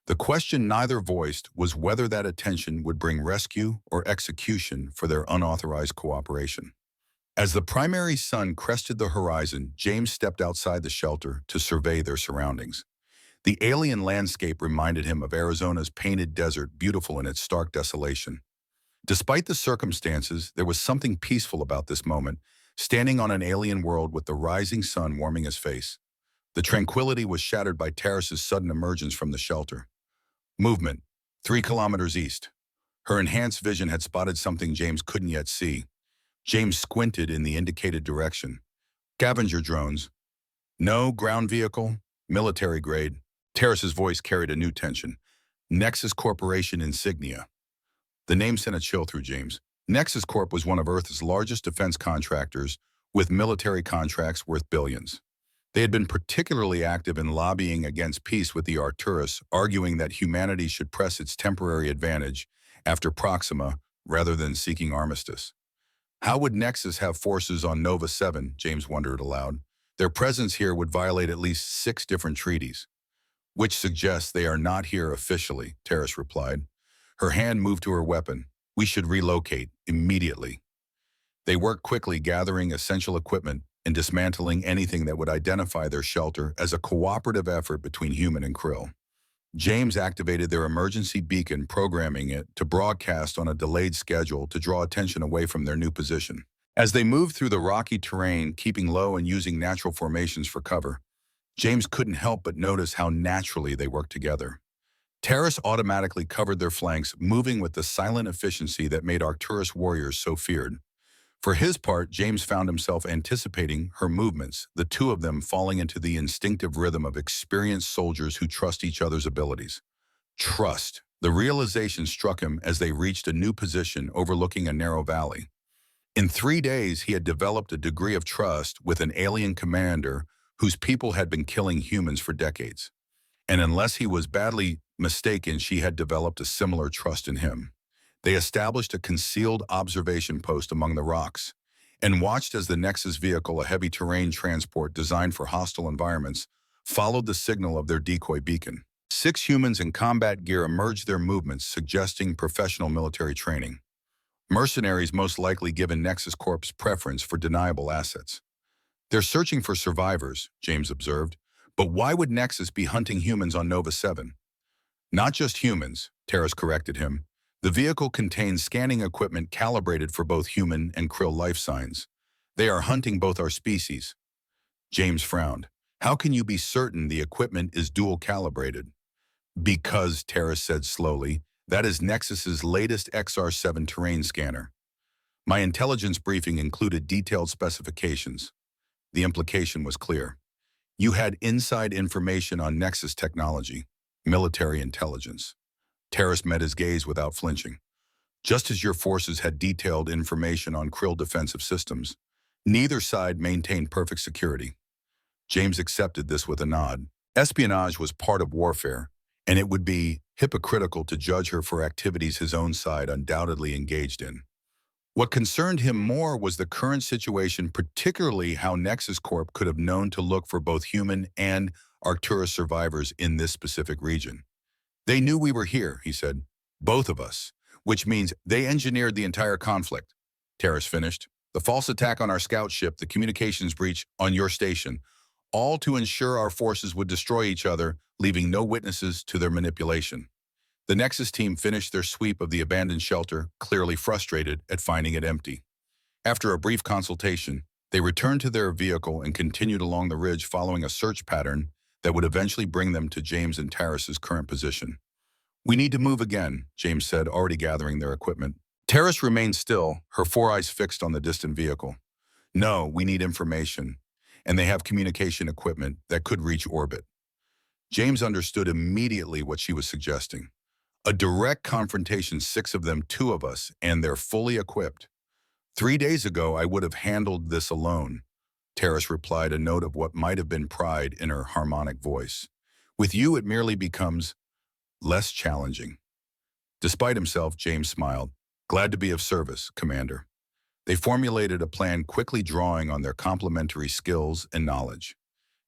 The question neither voiced was whether that attention would bring rescue or execution for their unauthorized cooperation. As the primary sun crested the horizon, James stepped outside the shelter to survey their surroundings. The alien landscape reminded him of Arizona's painted desert, beautiful in its stark desolation. Despite the circumstances, there was something peaceful about this moment, standing on an alien world with the rising sun warming his face. The tranquility was shattered by Terrace's sudden emergence from the shelter. Movement, 3 kilometers east. Her enhanced vision had spotted something James couldn't yet see. James squinted in the indicated direction. Scavenger drones. No ground vehicle, military grade. Terrace's voice carried a new tension. Nexus Corporation insignia. The name sent a chill through James. Nexus Corp was one of Earth's largest defense contractors, with military contracts worth billions. They had been particularly active in lobbying against peace with the Arcturus, arguing that humanity should press its temporary advantage after Proxima rather than seeking armistice. How would Nexus have forces on Nova 7, James wondered aloud. Their presence here would violate at least 6 different treaties. Which suggests they are not here officially, Terrace replied. Her hand moved to her weapon. We should relocate immediately. They worked quickly, gathering essential equipment and dismantling anything that would identify their shelter as a cooperative effort between human and Krill. James activated their emergency beacon, programming it to broadcast on a delayed schedule to draw attention away from their new position. As they moved through the rocky terrain, keeping low and using natural formations for cover, James couldn't help but notice how naturally they worked together. Terrace automatically covered their flanks, moving with the silent efficiency that made Arcturus warriors so feared. For his part, James found himself anticipating her movements, the two of them falling into the instinctive rhythm of experienced soldiers who trust each other's abilities. Trust. The realization struck him as they reached a new position overlooking a narrow valley. In 3 days, he had developed a degree of trust with an alien commander whose people had been killing humans for decades. And unless he was badly mistaken, she had developed a similar trust in him. They established a concealed observation post among the rocks and watched as the Nexus vehicle, a heavy terrain transport designed for hostile environments, followed the signal of their decoy beacon. 6 humans in combat gear emerged their movements, suggesting professional military training. Mercenaries most likely given Nexus Corp's preference for deniable assets. They're searching for survivors, James observed, But why would Nexus be hunting humans on Nova 7? Not just humans, Terrace corrected him. The vehicle contains scanning equipment calibrated for both human and krill life signs. They are hunting both our species. James frowned. How can you be certain the equipment is dual calibrated? Because, Terrace said slowly, that is Nexus's latest XR7 terrain scanner. My intelligence briefing included detailed specifications. The implication was clear. You had inside information on Nexus technology, military intelligence. Terrace met his gaze without flinching. Just as your forces had detailed information on krill defensive systems, neither side maintained perfect security. James accepted this with a nod. Espionage was part of warfare, and it would be hypocritical to judge her for activities his own side undoubtedly engaged in. What concerned him more was the current situation, particularly how Nexus Corp could have known to look for both human and Arcturus survivors in this specific region. They knew we were here, he said. Both of us. Which means they engineered the entire conflict. Terrace finished. The false attack on our scout ship, the communications breach on your station, all to ensure our forces would destroy each other, leaving no witnesses to their manipulation. The Nexus team finished their sweep of the abandoned shelter, clearly frustrated at finding it empty. After a brief consultation, they returned to their vehicle and continued along the ridge following a search pattern that would eventually bring them to James and Terrace's current position. We need to move again, James said, already gathering their equipment. Terrace remained still, her four eyes fixed on the distant vehicle. No, we need information, and they have communication equipment that could reach orbit. James understood immediately what she was suggesting. A direct confrontation, 6 of them, 2 of us, and they're fully equipped. 3 days ago, I would have handled this alone, Terrace replied, a note of what might have been pride in her harmonic voice. With you, it merely becomes less challenging. Despite himself, James smiled. Glad to be of service, Commander. They formulated a plan, quickly drawing on their complementary skills and knowledge.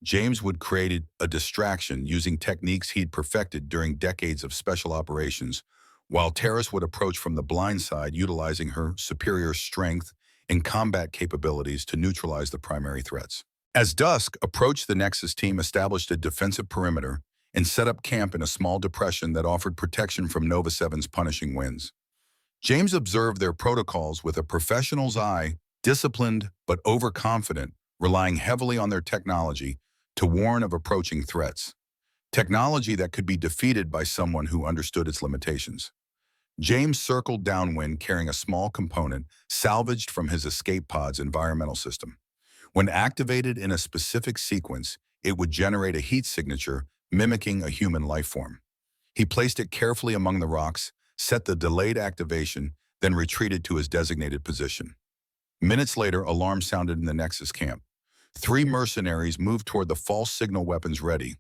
James would create a distraction using techniques he'd perfected during decades of special operations, while Terrace would approach from the blind side, utilizing her superior strength and combat capabilities to neutralize the primary threats. As dusk approached, the Nexus team established a defensive perimeter and set up camp in a small depression that offered protection from Nova 7's punishing winds. James observed their protocols with a professional's eye, disciplined but overconfident, relying heavily on their technology to warn of approaching threats. Technology that could be defeated by someone who understood its limitations. James circled downwind carrying a small component salvaged from his escape pod's environmental system. When activated in a specific sequence, it would generate a heat signature mimicking a human life form. He placed it carefully among the rocks, set the delayed activation, then retreated to his designated position. Minutes later, alarm sounded in the Nexus camp. 3 mercenaries moved toward the false signal weapons ready.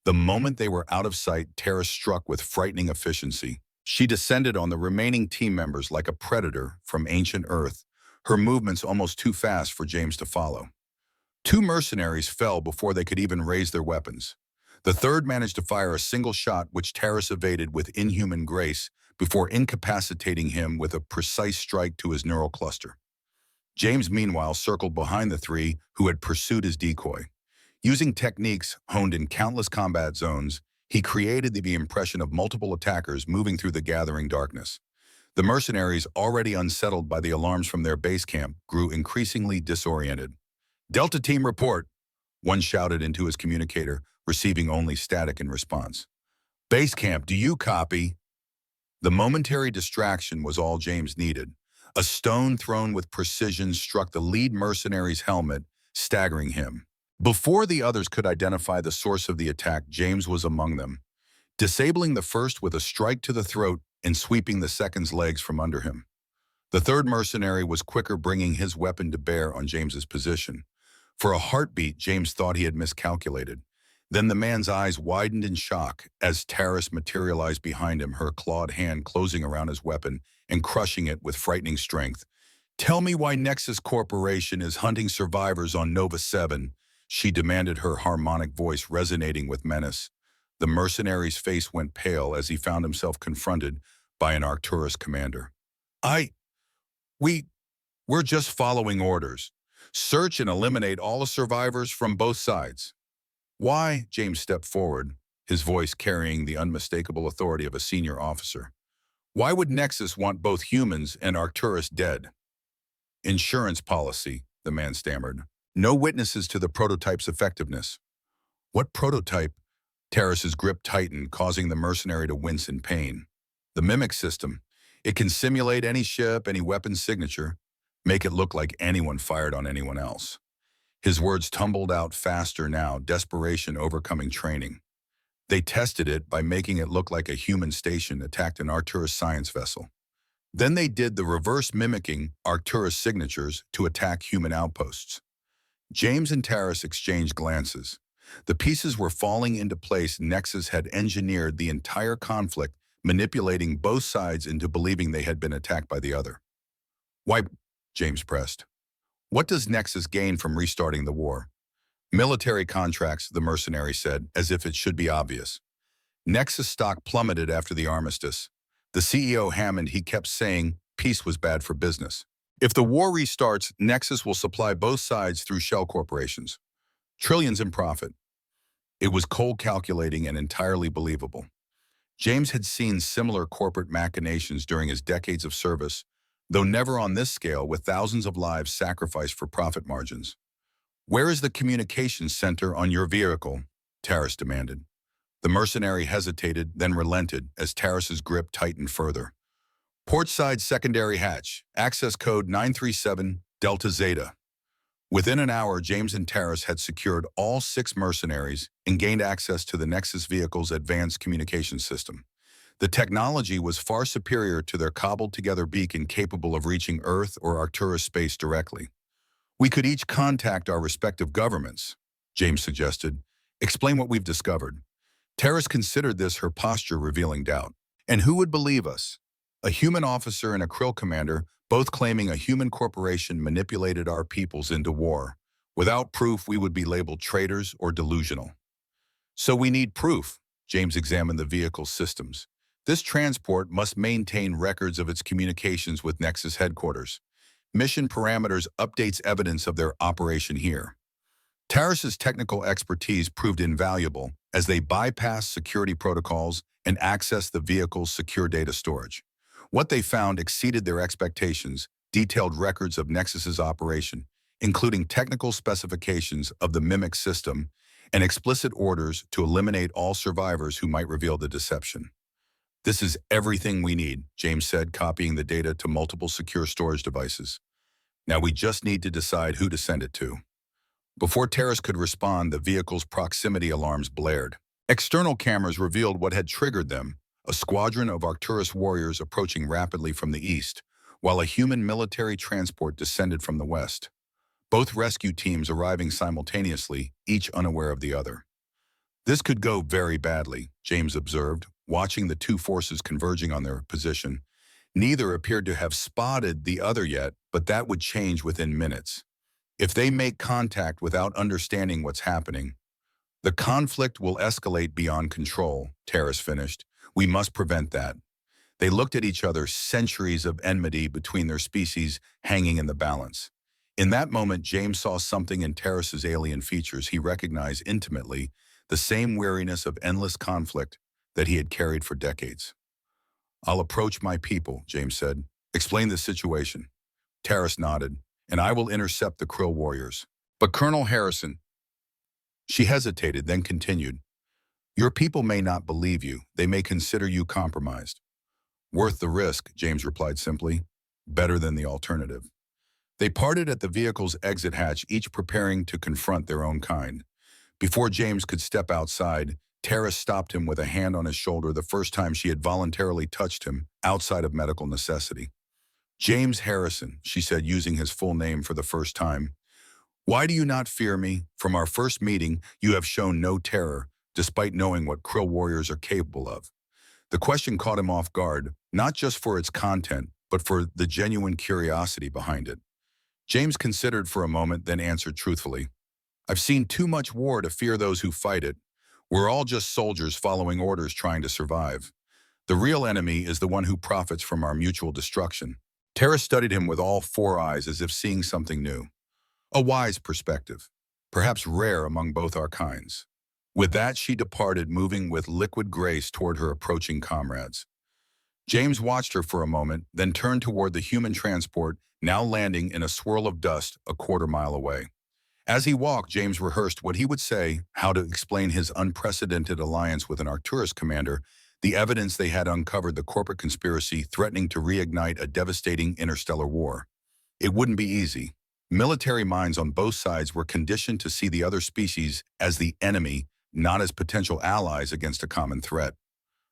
The moment they were out of sight, Terrace struck with frightening efficiency. She descended on the remaining team members like a predator from ancient Earth, her movements almost too fast for James to follow. 2 mercenaries fell before they could even raise their weapons. The third managed to fire a single shot, which Terrace evaded with inhuman grace before incapacitating him with a precise strike to his neural cluster. James, meanwhile, circled behind the 3 who had pursued his decoy. Using techniques honed in countless combat zones, he created the impression of multiple attackers moving through the gathering darkness. The mercenaries, already unsettled by the alarms from their base camp, grew increasingly disoriented. "Delta Team report," one shouted into his communicator, receiving only static in response. "Base camp, do you copy?" The momentary distraction was all James needed. A stone thrown with precision struck the lead mercenary's helmet, staggering him. Before the others could identify the source of the attack, James was among them, disabling the first with a strike to the throat and sweeping the second's legs from under him. The third mercenary was quicker, bringing his weapon to bear on James's position. For a heartbeat, James thought he had miscalculated. Then the man's eyes widened in shock as Terrace materialized behind him, her clawed hand closing around his weapon and crushing it with frightening strength. "Tell me why Nexus Corporation is hunting survivors on Nova 7, she demanded, her harmonic voice resonating with menace. The mercenary's face went pale as he found himself confronted by an Arcturus commander. We're just following orders. Search and eliminate all the survivors from both sides." Why? James stepped forward, his voice carrying the unmistakable authority of a senior officer. Why would Nexus want both humans and Arcturus dead? Insurance policy, the man stammered. No witnesses to the prototype's effectiveness. What prototype? Terrace's grip tightened, causing the mercenary to wince in pain. The mimic system. It can simulate any ship, any weapon signature, make it look like anyone fired on anyone else. His words tumbled out faster now, desperation overcoming training. They tested it by making it look like a human station attacked an Arcturus science vessel. Then they did the reverse mimicking Arcturus signatures to attack human outposts. James and Terrace exchanged glances. The pieces were falling into place. Nexus had engineered the entire conflict, manipulating both sides into believing they had been attacked by the other. Why? James pressed. What does Nexus gain from restarting the war? Military contracts, the mercenary said, as if it should be obvious. Nexus stock plummeted after the armistice. The CEO Hammond, he kept saying peace was bad for business. If the war restarts, Nexus will supply both sides through shell corporations. Trillions in profit. It was cold calculating and entirely believable. James had seen similar corporate machinations during his decades of service, though never on this scale with thousands of lives sacrificed for profit margins. Where is the communications center on your vehicle? Terrace demanded. The mercenary hesitated, then relented as Terrace's grip tightened further. Port side secondary hatch, access code 937 Delta Zeta. Within an hour, James and Terrace had secured all 6 mercenaries and gained access to the Nexus vehicle's advanced communication system. The technology was far superior to their cobbled-together beacon capable of reaching Earth or Arcturus space directly. We could each contact our respective governments, James suggested. Explain what we've discovered. Terrace considered this, her posture revealing doubt. And who would believe us? A human officer and a Krill commander, both claiming a human corporation manipulated our peoples into war. Without proof, we would be labeled traitors or delusional. So we need proof. James examined the vehicle's systems. This transport must maintain records of its communications with Nexus headquarters. Mission parameters updates evidence of their operation here. Terrace's technical expertise proved invaluable as they bypassed security protocols and accessed the vehicle's secure data storage. What they found exceeded their expectations, detailed records of Nexus's operation, including technical specifications of the mimic system and explicit orders to eliminate all survivors who might reveal the deception. This is everything we need, James said, copying the data to multiple secure storage devices. Now we just need to decide who to send it to. Before Terrace could respond, the vehicle's proximity alarms blared. External cameras revealed what had triggered them, a squadron of Arcturus warriors approaching rapidly from the east, while a human military transport descended from the west. Both rescue teams arriving simultaneously, each unaware of the other. This could go very badly, James observed, watching the two forces converging on their position. Neither appeared to have spotted the other yet, but that would change within minutes. If they make contact without understanding what's happening, the conflict will escalate beyond control, Terrace finished. We must prevent that. They looked at each other, centuries of enmity between their species hanging in the balance. In that moment, James saw something in Terrace's alien features he recognized intimately, the same weariness of endless conflict that he had carried for decades. I'll approach my people, James said. Explain the situation. Terrace nodded. And I will intercept the Krill warriors. But Colonel Harrison, she hesitated, then continued. Your people may not believe you. They may consider you compromised. Worth the risk, James replied simply. Better than the alternative. They parted at the vehicle's exit hatch, each preparing to confront their own kind. Before James could step outside, Terrace stopped him with a hand on his shoulder, the first time she had voluntarily touched him outside of medical necessity. James Harrison, she said, using his full name for the first time. Why do you not fear me? From our first meeting, you have shown no terror, despite knowing what Krill warriors are capable of. The question caught him off guard, not just for its content, but for the genuine curiosity behind it. James considered for a moment, then answered truthfully. I've seen too much war to fear those who fight it. We're all just soldiers following orders trying to survive. The real enemy is the one who profits from our mutual destruction. Terrace studied him with all 4 eyes as if seeing something new. A wise perspective, perhaps rare among both our kinds. With that, she departed, moving with liquid grace toward her approaching comrades. James watched her for a moment, then turned toward the human transport, now landing in a swirl of dust a quarter-mile away. As he walked, James rehearsed what he would say, how to explain his unprecedented alliance with an Arcturus commander, the evidence they had uncovered the corporate conspiracy threatening to reignite a devastating interstellar war. It wouldn't be easy. Military minds on both sides were conditioned to see the other species as the enemy, not as potential allies against a common threat.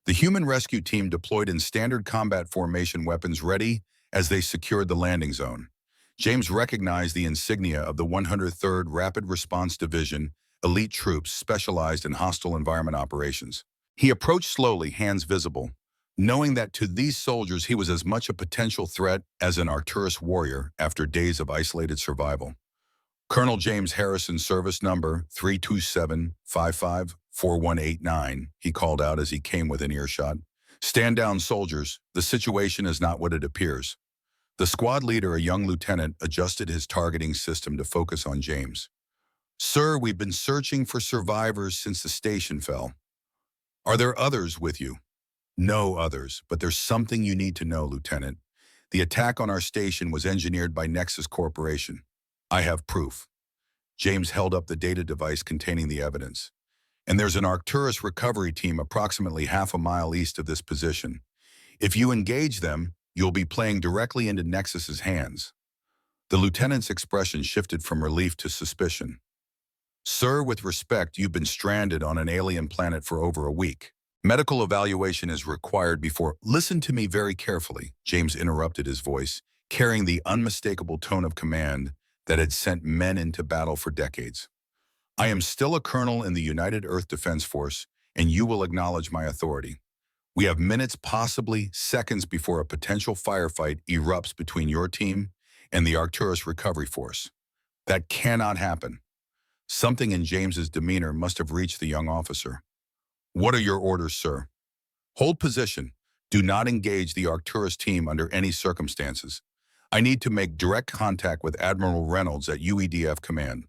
The human rescue team deployed in standard combat formation, weapons ready as they secured the landing zone. James recognized the insignia of the 103rd Rapid Response Division, elite troops specialized in hostile environment operations. He approached slowly, hands visible, knowing that to these soldiers he was as much a potential threat as an Arcturus warrior after days of isolated survival. Colonel James Harrison, service number 327-55-4189, he called out as he came within earshot. Stand down, soldiers. The situation is not what it appears. The squad leader, a young lieutenant, adjusted his targeting system to focus on James. Sir, we've been searching for survivors since the station fell. Are there others with you? No others, but there's something you need to know, Lieutenant. The attack on our station was engineered by Nexus Corporation. I have proof. James held up the data device containing the evidence. And there's an Arcturus recovery team approximately half a mile east of this position. If you engage them, you'll be playing directly into Nexus's hands. The lieutenant's expression shifted from relief to suspicion. Sir, with respect, you've been stranded on an alien planet for over a week. Medical evaluation is required before— Listen to me very carefully, James interrupted, his voice carrying the unmistakable tone of command that had sent men into battle for decades. I am still a colonel in the United Earth Defense Force, and you will acknowledge my authority. We have minutes, possibly seconds, before a potential firefight erupts between your team and the Arcturus Recovery Force. That cannot happen. Something in James's demeanor must have reached the young officer. What are your orders, sir? Hold position. Do not engage the Arcturus team under any circumstances. I need to make direct contact with Admiral Reynolds at UEDF Command.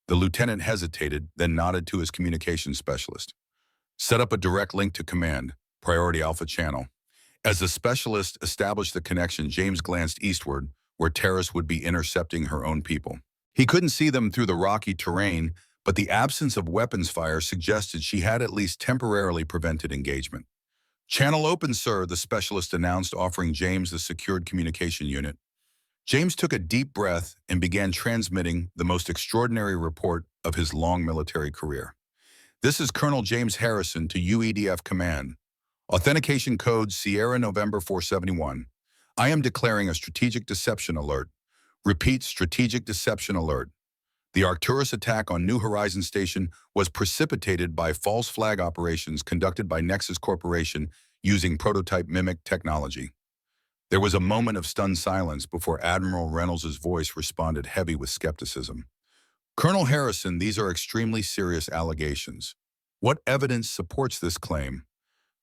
The lieutenant hesitated, then nodded to his communications specialist. Set up a direct link to command, Priority Alpha Channel. As the specialist established the connection, James glanced eastward, where Terrace would be intercepting her own people. He couldn't see them through the rocky terrain, but the absence of weapons fire suggested she had at least temporarily prevented engagement. Channel open, sir, the specialist announced, offering James the secured communication unit. James took a deep breath and began transmitting the most extraordinary report of his long military career. This is Colonel James Harrison to UEDF Command. Authentication code Sierra November 471. I am declaring a strategic deception alert. Repeat, strategic deception alert. The Arcturus attack on New Horizon Station was precipitated by false flag operations conducted by Nexus Corporation using prototype mimic technology. There was a moment of stunned silence before Admiral Reynolds' voice responded, heavy with skepticism. Colonel Harrison, these are extremely serious allegations. What evidence supports this claim?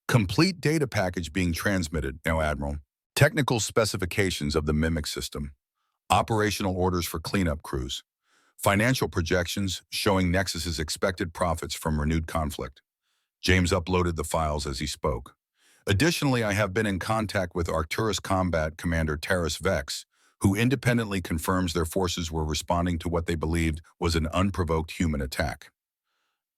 Complete data package being transmitted, now, Admiral. Technical specifications of the mimic system. Operational orders for cleanup crews. Financial projections showing Nexus's expected profits from renewed conflict. James uploaded the files as he spoke. Additionally, I have been in contact with Arcturus Combat Commander Terrace Vex, who independently confirms their forces were responding to what they believed was an unprovoked human attack.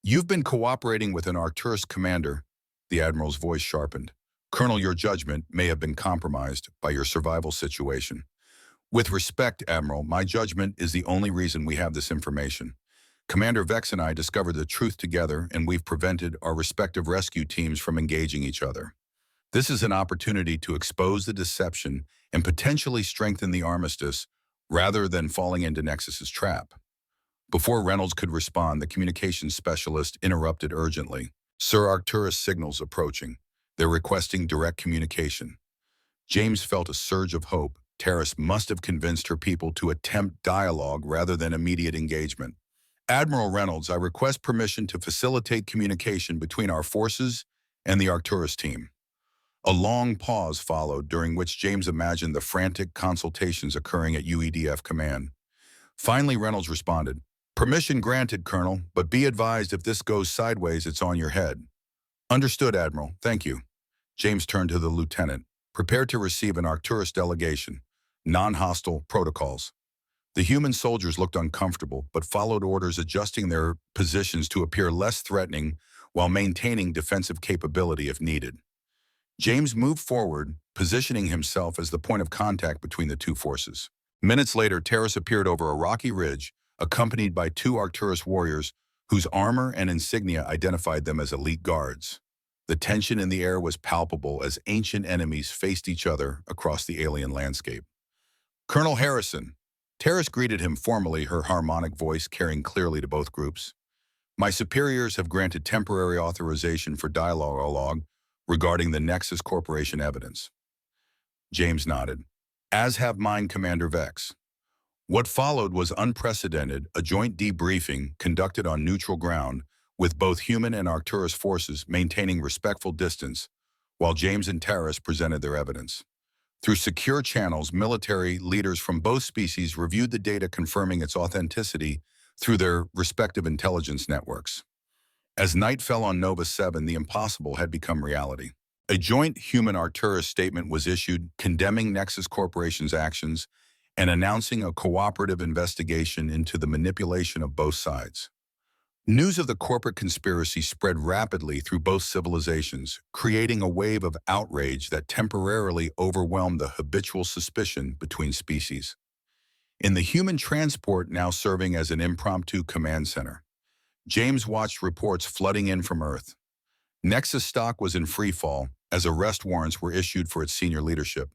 You've been cooperating with an Arcturus commander, the Admiral's voice sharpened. Colonel, your judgment may have been compromised by your survival situation. With respect, Admiral, my judgment is the only reason we have this information. Commander Vex and I discovered the truth together, and we've prevented our respective rescue teams from engaging each other. This is an opportunity to expose the deception and potentially strengthen the armistice rather than falling into Nexus's trap. Before Reynolds could respond, the communications specialist interrupted urgently. Sir, Arcturus signals approaching. They're requesting direct communication. James felt a surge of hope. Terrace must have convinced her people to attempt dialogue rather than immediate engagement. Admiral Reynolds, I request permission to facilitate communication between our forces and the Arcturus team. A long pause followed, during which James imagined the frantic consultations occurring at UEDF Command. Finally, Reynolds responded, Permission granted, Colonel, but be advised if this goes sideways, it's on your head. Understood, Admiral. Thank you. James turned to the lieutenant, prepared to receive an Arcturus delegation. Non-hostile protocols. The human soldiers looked uncomfortable, but followed orders, adjusting their positions to appear less threatening while maintaining defensive capability if needed. James moved forward, positioning himself as the point of contact between the two forces. Minutes later, Terrace appeared over a rocky ridge, accompanied by two Arcturus warriors whose armor and insignia identified them as elite guards. The tension in the air was palpable as ancient enemies faced each other across the alien landscape. Colonel Harrison. Terrace greeted him formally, her harmonic voice carrying clearly to both groups. My superiors have granted temporary authorization for dialogue regarding the Nexus Corporation evidence. James nodded. As have mine, Commander Vex. What followed was unprecedented, a joint debriefing conducted on neutral ground, with both human and Arcturus forces maintaining respectful distance, while James and Terrace presented their evidence. Through secure channels, military leaders from both species reviewed the data, confirming its authenticity through their respective intelligence networks. As night fell on Nova 7, the impossible had become reality. A joint human-Arcturus statement was issued condemning Nexus Corporation's actions and announcing a cooperative investigation into the manipulation of both sides. News of the corporate conspiracy spread rapidly through both civilizations, creating a wave of outrage that temporarily overwhelmed the habitual suspicion between species. In the human transport now serving as an impromptu command center, James watched reports flooding in from Earth. Nexus stock was in freefall as arrest warrants were issued for its senior leadership.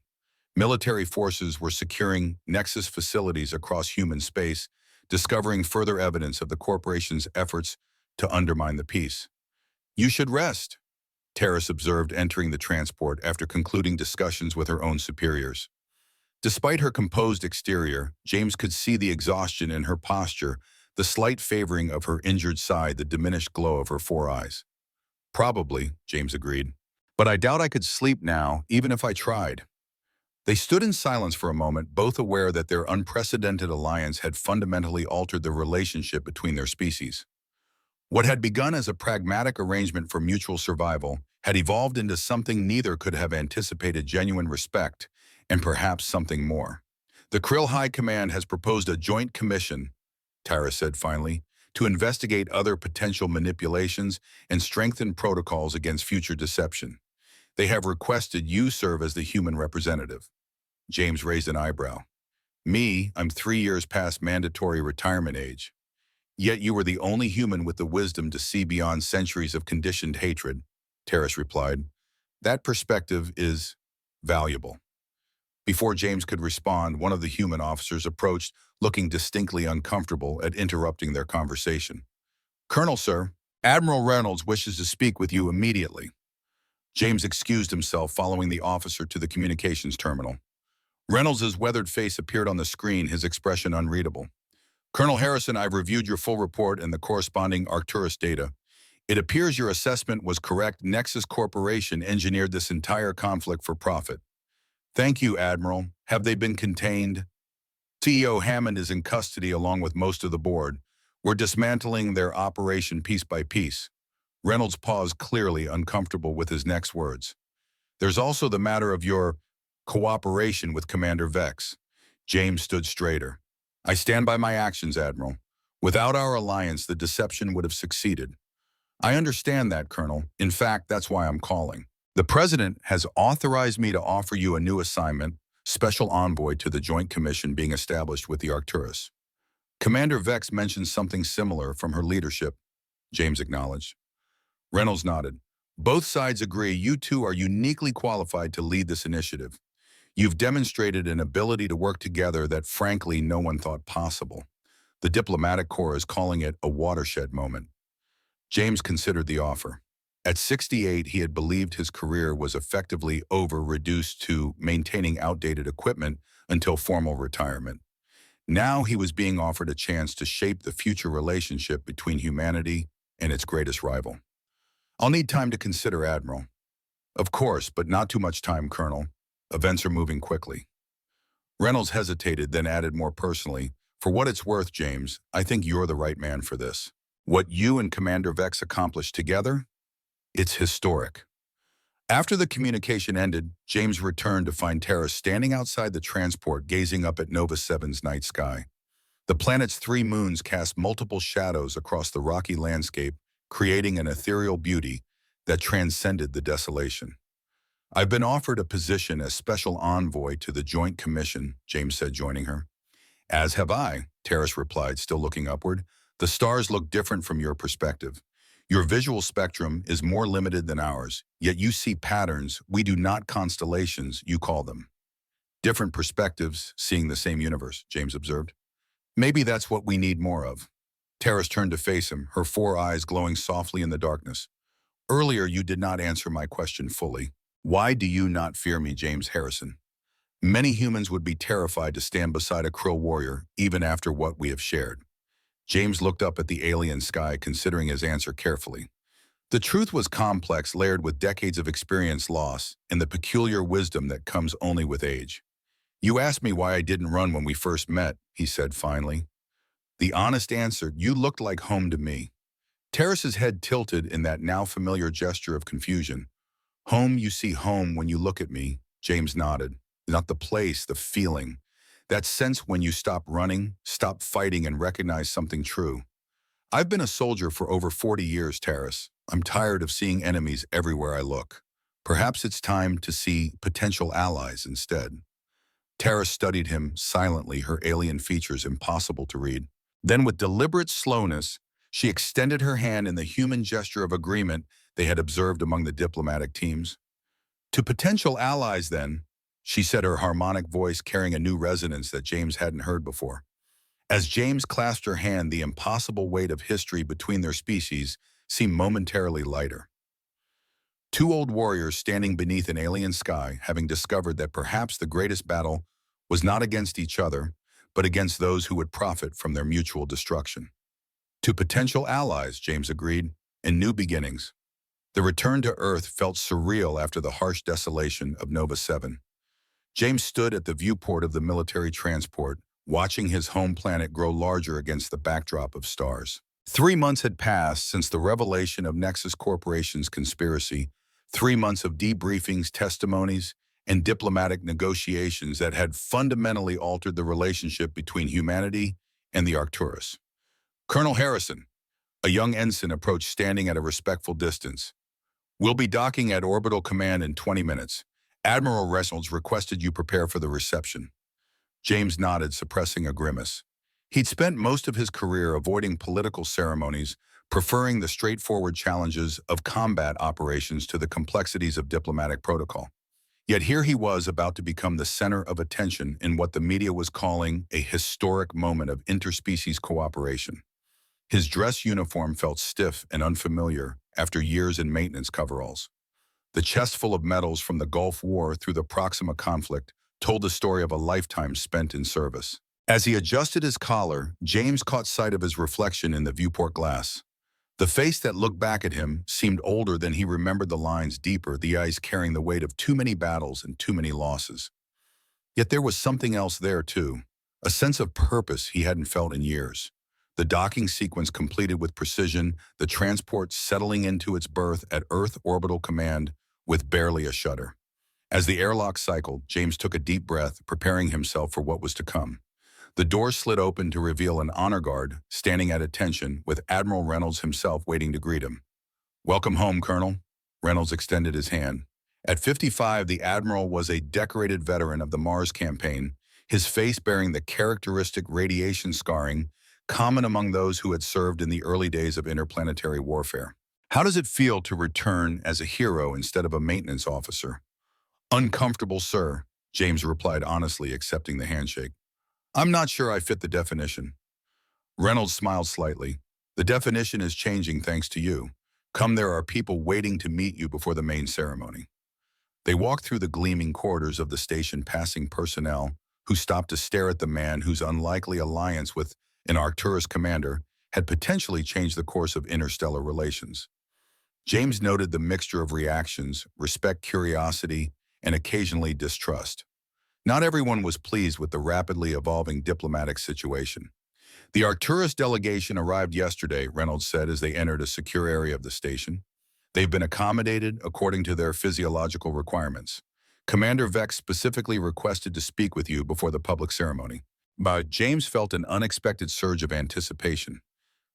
Military forces were securing Nexus facilities across human space, discovering further evidence of the corporation's efforts to undermine the peace. You should rest, Terrace observed, entering the transport after concluding discussions with her own superiors. Despite her composed exterior, James could see the exhaustion in her posture, the slight favoring of her injured side, the diminished glow of her four eyes. Probably, James agreed. But I doubt I could sleep now, even if I tried. They stood in silence for a moment, both aware that their unprecedented alliance had fundamentally altered the relationship between their species. What had begun as a pragmatic arrangement for mutual survival had evolved into something neither could have anticipated: genuine respect, and perhaps something more. The Krill High Command has proposed a joint commission, Tara said finally, to investigate other potential manipulations and strengthen protocols against future deception. They have requested you serve as the human representative. James raised an eyebrow. Me, I'm 3 years past mandatory retirement age. Yet you were the only human with the wisdom to see beyond centuries of conditioned hatred, Terrace replied. That perspective is valuable. Before James could respond, one of the human officers approached, looking distinctly uncomfortable at interrupting their conversation. Colonel, sir, Admiral Reynolds wishes to speak with you immediately. James excused himself, following the officer to the communications terminal. Reynolds' weathered face appeared on the screen, his expression unreadable. Colonel Harrison, I've reviewed your full report and the corresponding Arcturus data. It appears your assessment was correct. Nexus Corporation engineered this entire conflict for profit. Thank you, Admiral. Have they been contained? CEO Hammond is in custody along with most of the board. We're dismantling their operation piece by piece. Reynolds paused, clearly uncomfortable with his next words. There's also the matter of your cooperation with Commander Vex. James stood straighter. I stand by my actions, Admiral. Without our alliance, the deception would have succeeded. I understand that, Colonel. In fact, that's why I'm calling. The President has authorized me to offer you a new assignment, special envoy to the Joint Commission being established with the Arcturus. Commander Vex mentioned something similar from her leadership, James acknowledged. Reynolds nodded. Both sides agree you two are uniquely qualified to lead this initiative. You've demonstrated an ability to work together that, frankly, no one thought possible. The diplomatic corps is calling it a watershed moment. James considered the offer. At 68, he had believed his career was effectively over, reduced to maintaining outdated equipment until formal retirement. Now he was being offered a chance to shape the future relationship between humanity and its greatest rival. I'll need time to consider, Admiral. Of course, but not too much time, Colonel. Events are moving quickly. Reynolds hesitated, then added more personally, For what it's worth, James, I think you're the right man for this. What you and Commander Vex accomplished together, it's historic. After the communication ended, James returned to find Terra standing outside the transport gazing up at Nova 7's night sky. The planet's three moons cast multiple shadows across the rocky landscape, creating an ethereal beauty that transcended the desolation. I've been offered a position as special envoy to the Joint Commission, James said, joining her. As have I, Terrace replied, still looking upward. The stars look different from your perspective. Your visual spectrum is more limited than ours, yet you see patterns. We do not constellations, you call them. Different perspectives, seeing the same universe, James observed. Maybe that's what we need more of. Terrace turned to face him, her four eyes glowing softly in the darkness. Earlier, you did not answer my question fully. Why do you not fear me, James Harrison? Many humans would be terrified to stand beside a Krill warrior, even after what we have shared. James looked up at the alien sky, considering his answer carefully. The truth was complex, layered with decades of experience loss, and the peculiar wisdom that comes only with age. You asked me why I didn't run when we first met, he said finally. The honest answer, you looked like home to me. Terrace's head tilted in that now familiar gesture of confusion. Home, you see home when you look at me, James nodded. Not the place, the feeling. That sense when you stop running, stop fighting, and recognize something true. I've been a soldier for over 40 years, Terrace. I'm tired of seeing enemies everywhere I look. Perhaps it's time to see potential allies instead. Terrace studied him silently, her alien features impossible to read. Then with deliberate slowness, she extended her hand in the human gesture of agreement they had observed among the diplomatic teams. To potential allies, then, she said, her harmonic voice carrying a new resonance that James hadn't heard before. As James clasped her hand, the impossible weight of history between their species seemed momentarily lighter. Two old warriors standing beneath an alien sky, having discovered that perhaps the greatest battle was not against each other, but against those who would profit from their mutual destruction. To potential allies, James agreed, in new beginnings. The return to Earth felt surreal after the harsh desolation of Nova 7. James stood at the viewport of the military transport, watching his home planet grow larger against the backdrop of stars. 3 months had passed since the revelation of Nexus Corporation's conspiracy, 3 months of debriefings, testimonies, and diplomatic negotiations that had fundamentally altered the relationship between humanity and the Arcturus. Colonel Harrison, a young ensign, approached standing at a respectful distance. We'll be docking at Orbital Command in 20 minutes. Admiral Reynolds requested you prepare for the reception. James nodded, suppressing a grimace. He'd spent most of his career avoiding political ceremonies, preferring the straightforward challenges of combat operations to the complexities of diplomatic protocol. Yet here he was about to become the center of attention in what the media was calling a historic moment of interspecies cooperation. His dress uniform felt stiff and unfamiliar after years in maintenance coveralls. The chest full of medals from the Gulf War through the Proxima conflict told the story of a lifetime spent in service. As he adjusted his collar, James caught sight of his reflection in the viewport glass. The face that looked back at him seemed older than he remembered, the lines deeper, the eyes carrying the weight of too many battles and too many losses. Yet there was something else there too, a sense of purpose he hadn't felt in years. The docking sequence completed with precision, the transport settling into its berth at Earth Orbital Command with barely a shudder. As the airlock cycled, James took a deep breath, preparing himself for what was to come. The door slid open to reveal an honor guard standing at attention, with Admiral Reynolds himself waiting to greet him. Welcome home, Colonel. Reynolds extended his hand. At 55, the Admiral was a decorated veteran of the Mars campaign, his face bearing the characteristic radiation scarring common among those who had served in the early days of interplanetary warfare. How does it feel to return as a hero instead of a maintenance officer? Uncomfortable, sir, James replied honestly, accepting the handshake. I'm not sure I fit the definition. Reynolds smiled slightly. The definition is changing thanks to you. Come, there are people waiting to meet you before the main ceremony. They walked through the gleaming corridors of the station, passing personnel who stopped to stare at the man whose unlikely alliance with an Arcturus commander had potentially changed the course of interstellar relations. James noted the mixture of reactions: respect, curiosity, and occasionally distrust. Not everyone was pleased with the rapidly evolving diplomatic situation. The Arcturus delegation arrived yesterday, Reynolds said as they entered a secure area of the station. They've been accommodated according to their physiological requirements. Commander Vex specifically requested to speak with you before the public ceremony. But James felt an unexpected surge of anticipation.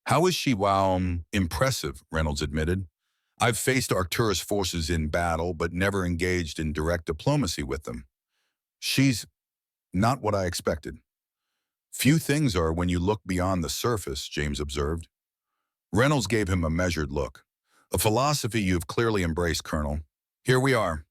How is she? Wow, impressive, Reynolds admitted. I've faced Arcturus forces in battle, but never engaged in direct diplomacy with them. She's not what I expected. Few things are when you look beyond the surface, James observed. Reynolds gave him a measured look. A philosophy you've clearly embraced, Colonel. Here we are.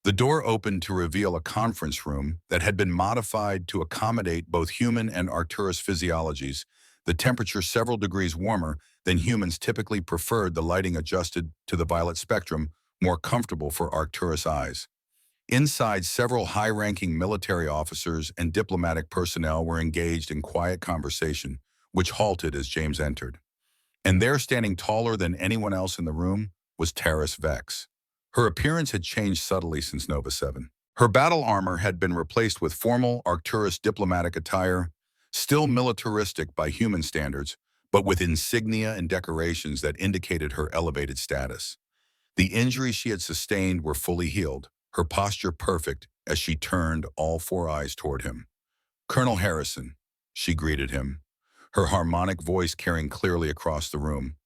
The door opened to reveal a conference room that had been modified to accommodate both human and Arcturus physiologies, the temperature several degrees warmer than humans typically preferred, the lighting adjusted to the violet spectrum, more comfortable for Arcturus eyes. Inside, several high-ranking military officers and diplomatic personnel were engaged in quiet conversation, which halted as James entered. And there, standing taller than anyone else in the room, was Terrace Vex. Her appearance had changed subtly since Nova 7. Her battle armor had been replaced with formal Arcturus diplomatic attire, still militaristic by human standards, but with insignia and decorations that indicated her elevated status. The injuries she had sustained were fully healed, her posture perfect as she turned all four eyes toward him. Colonel Harrison, she greeted him, her harmonic voice carrying clearly across the room.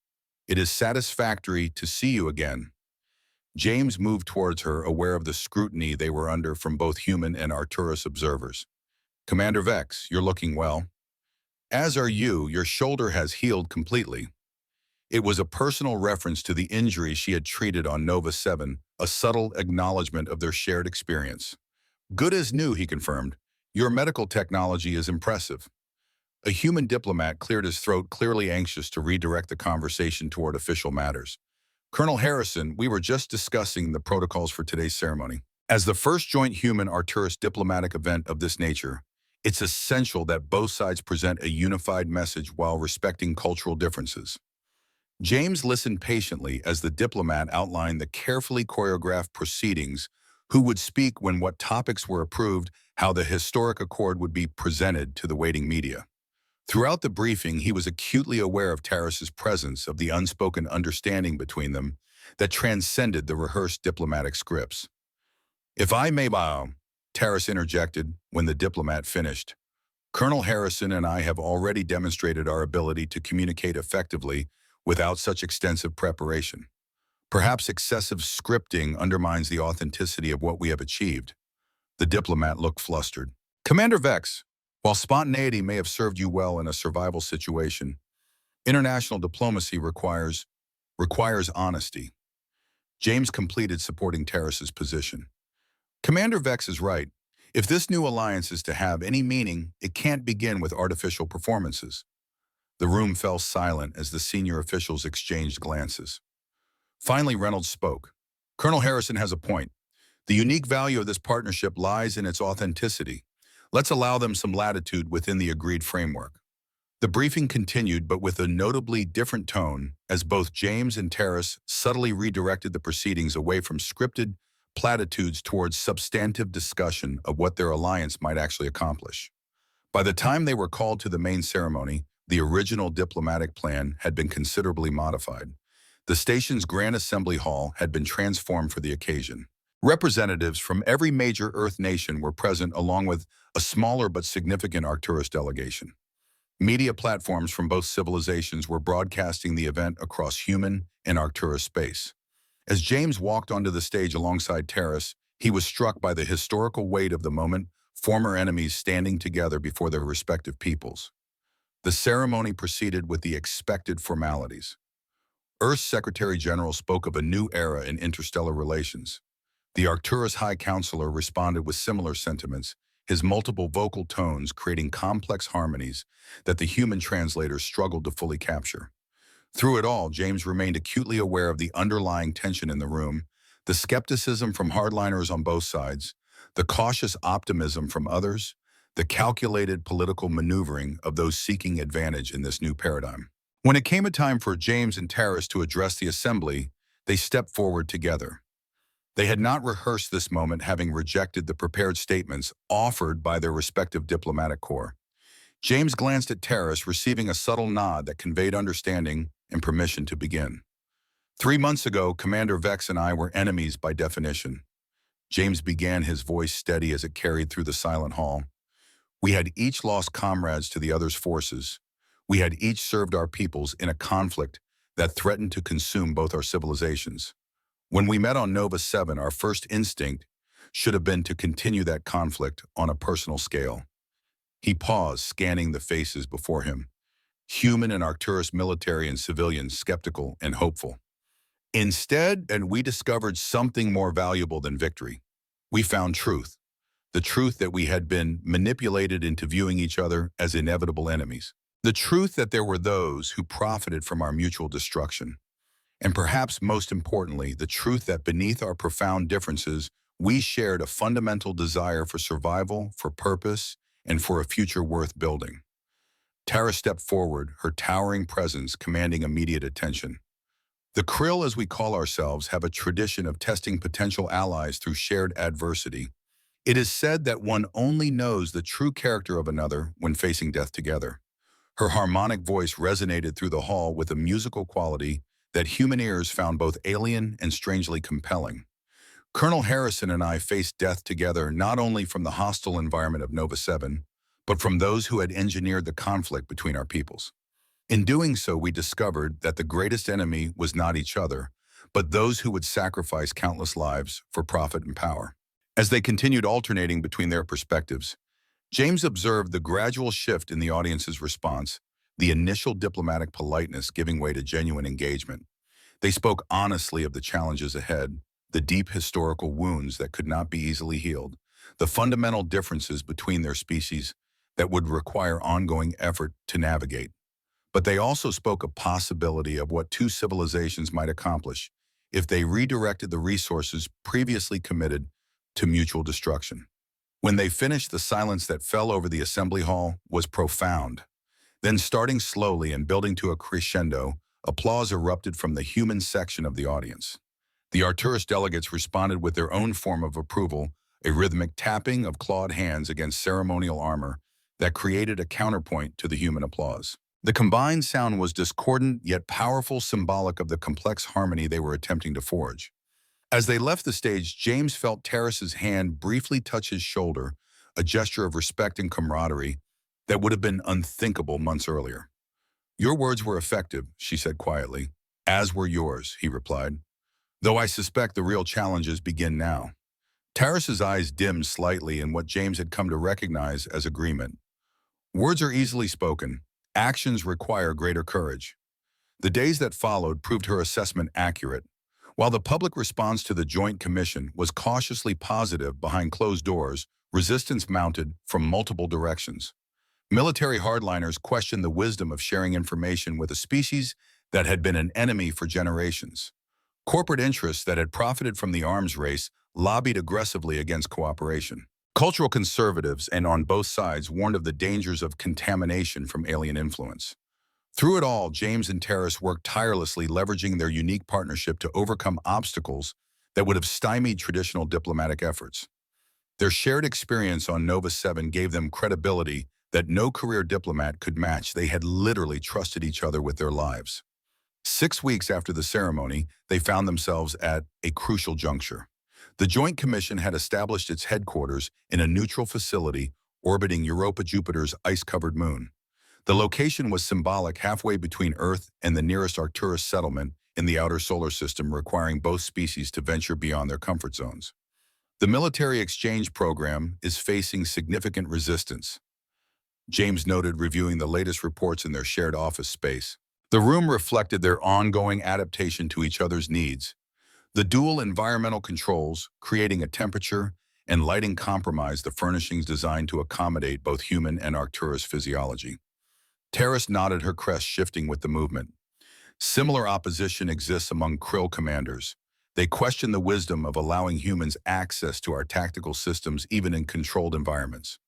It is satisfactory to see you again. James moved towards her, aware of the scrutiny they were under from both human and Arcturus observers. Commander Vex, you're looking well. As are you, your shoulder has healed completely. It was a personal reference to the injury she had treated on Nova 7, a subtle acknowledgement of their shared experience. Good as new, he confirmed. Your medical technology is impressive. A human diplomat cleared his throat, clearly anxious to redirect the conversation toward official matters. Colonel Harrison, we were just discussing the protocols for today's ceremony. As the first joint human-Arcturus diplomatic event of this nature, it's essential that both sides present a unified message while respecting cultural differences. James listened patiently as the diplomat outlined the carefully choreographed proceedings, who would speak when, what topics were approved, how the historic accord would be presented to the waiting media. Throughout the briefing, he was acutely aware of Terrace's presence, of the unspoken understanding between them that transcended the rehearsed diplomatic scripts. If I may, Terrace interjected when the diplomat finished. Colonel Harrison and I have already demonstrated our ability to communicate effectively without such extensive preparation. Perhaps excessive scripting undermines the authenticity of what we have achieved. The diplomat looked flustered. Commander Vex, while spontaneity may have served you well in a survival situation, international diplomacy requires honesty. James completed, supporting Terrace's position. Commander Vex is right. If this new alliance is to have any meaning, it can't begin with artificial performances. The room fell silent as the senior officials exchanged glances. Finally, Reynolds spoke. Colonel Harrison has a point. The unique value of this partnership lies in its authenticity. Let's allow them some latitude within the agreed framework. The briefing continued, but with a notably different tone, as both James and Terrace subtly redirected the proceedings away from scripted platitudes towards substantive discussion of what their alliance might actually accomplish. By the time they were called to the main ceremony, the original diplomatic plan had been considerably modified. The station's Grand Assembly Hall had been transformed for the occasion. Representatives from every major Earth nation were present, along with a smaller but significant Arcturus delegation. Media platforms from both civilizations were broadcasting the event across human and Arcturus space. As James walked onto the stage alongside Terrace, he was struck by the historical weight of the moment, former enemies standing together before their respective peoples. The ceremony proceeded with the expected formalities. Earth's Secretary General spoke of a new era in interstellar relations. The Arcturus High Counselor responded with similar sentiments, his multiple vocal tones creating complex harmonies that the human translators struggled to fully capture. Through it all, James remained acutely aware of the underlying tension in the room, the skepticism from hardliners on both sides, the cautious optimism from others, the calculated political maneuvering of those seeking advantage in this new paradigm. When it came a time for James and Terrace to address the assembly, they stepped forward together. They had not rehearsed this moment, having rejected the prepared statements offered by their respective diplomatic corps. James glanced at Terrace, receiving a subtle nod that conveyed understanding and permission to begin. 3 months ago, Commander Vex and I were enemies by definition. James began, his voice steady as it carried through the silent hall. We had each lost comrades to the other's forces. We had each served our peoples in a conflict that threatened to consume both our civilizations. When we met on Nova 7, our first instinct should have been to continue that conflict on a personal scale. He paused, scanning the faces before him, human and Arcturus military and civilians, skeptical and hopeful. Instead, and we discovered something more valuable than victory. We found truth, the truth that we had been manipulated into viewing each other as inevitable enemies. The truth that there were those who profited from our mutual destruction. And perhaps most importantly, the truth that beneath our profound differences, we shared a fundamental desire for survival, for purpose, and for a future worth building. Tara stepped forward, her towering presence commanding immediate attention. The Krill, as we call ourselves, have a tradition of testing potential allies through shared adversity. It is said that one only knows the true character of another when facing death together. Her harmonic voice resonated through the hall with a musical quality that human ears found both alien and strangely compelling. Colonel Harrison and I faced death together, not only from the hostile environment of Nova 7, but from those who had engineered the conflict between our peoples. In doing so, we discovered that the greatest enemy was not each other, but those who would sacrifice countless lives for profit and power. As they continued alternating between their perspectives, James observed the gradual shift in the audience's response, the initial diplomatic politeness giving way to genuine engagement. They spoke honestly of the challenges ahead, the deep historical wounds that could not be easily healed, the fundamental differences between their species that would require ongoing effort to navigate. But they also spoke a possibility of what two civilizations might accomplish if they redirected the resources previously committed to mutual destruction. When they finished, the silence that fell over the assembly hall was profound. Then, starting slowly and building to a crescendo, applause erupted from the human section of the audience. The Arcturus delegates responded with their own form of approval, a rhythmic tapping of clawed hands against ceremonial armor that created a counterpoint to the human applause. The combined sound was discordant yet powerful, symbolic of the complex harmony they were attempting to forge. As they left the stage, James felt Terrace's hand briefly touch his shoulder, a gesture of respect and camaraderie that would have been unthinkable months earlier. "Your words were effective," she said quietly. "As were yours," he replied. "Though I suspect the real challenges begin now." Terrace's eyes dimmed slightly in what James had come to recognize as agreement. Words are easily spoken. Actions require greater courage. The days that followed proved her assessment accurate. While the public response to the Joint Commission was cautiously positive behind closed doors, resistance mounted from multiple directions. Military hardliners questioned the wisdom of sharing information with a species that had been an enemy for generations. Corporate interests that had profited from the arms race lobbied aggressively against cooperation. Cultural conservatives, and on both sides, warned of the dangers of contamination from alien influence. Through it all, James and Terrace worked tirelessly, leveraging their unique partnership to overcome obstacles that would have stymied traditional diplomatic efforts. Their shared experience on Nova 7 gave them credibility that no career diplomat could match. They had literally trusted each other with their lives. 6 weeks after the ceremony, they found themselves at a crucial juncture. The Joint Commission had established its headquarters in a neutral facility orbiting Europa-Jupiter's ice-covered moon. The location was symbolic, halfway between Earth and the nearest Arcturus settlement in the outer solar system, requiring both species to venture beyond their comfort zones. The military exchange program is facing significant resistance, James noted, reviewing the latest reports in their shared office space. The room reflected their ongoing adaptation to each other's needs. The dual environmental controls, creating a temperature and lighting compromise the furnishings designed to accommodate both human and Arcturus physiology. Terrace nodded, her crest shifting with the movement. Similar opposition exists among Krill commanders. They question the wisdom of allowing humans access to our tactical systems even in controlled environments.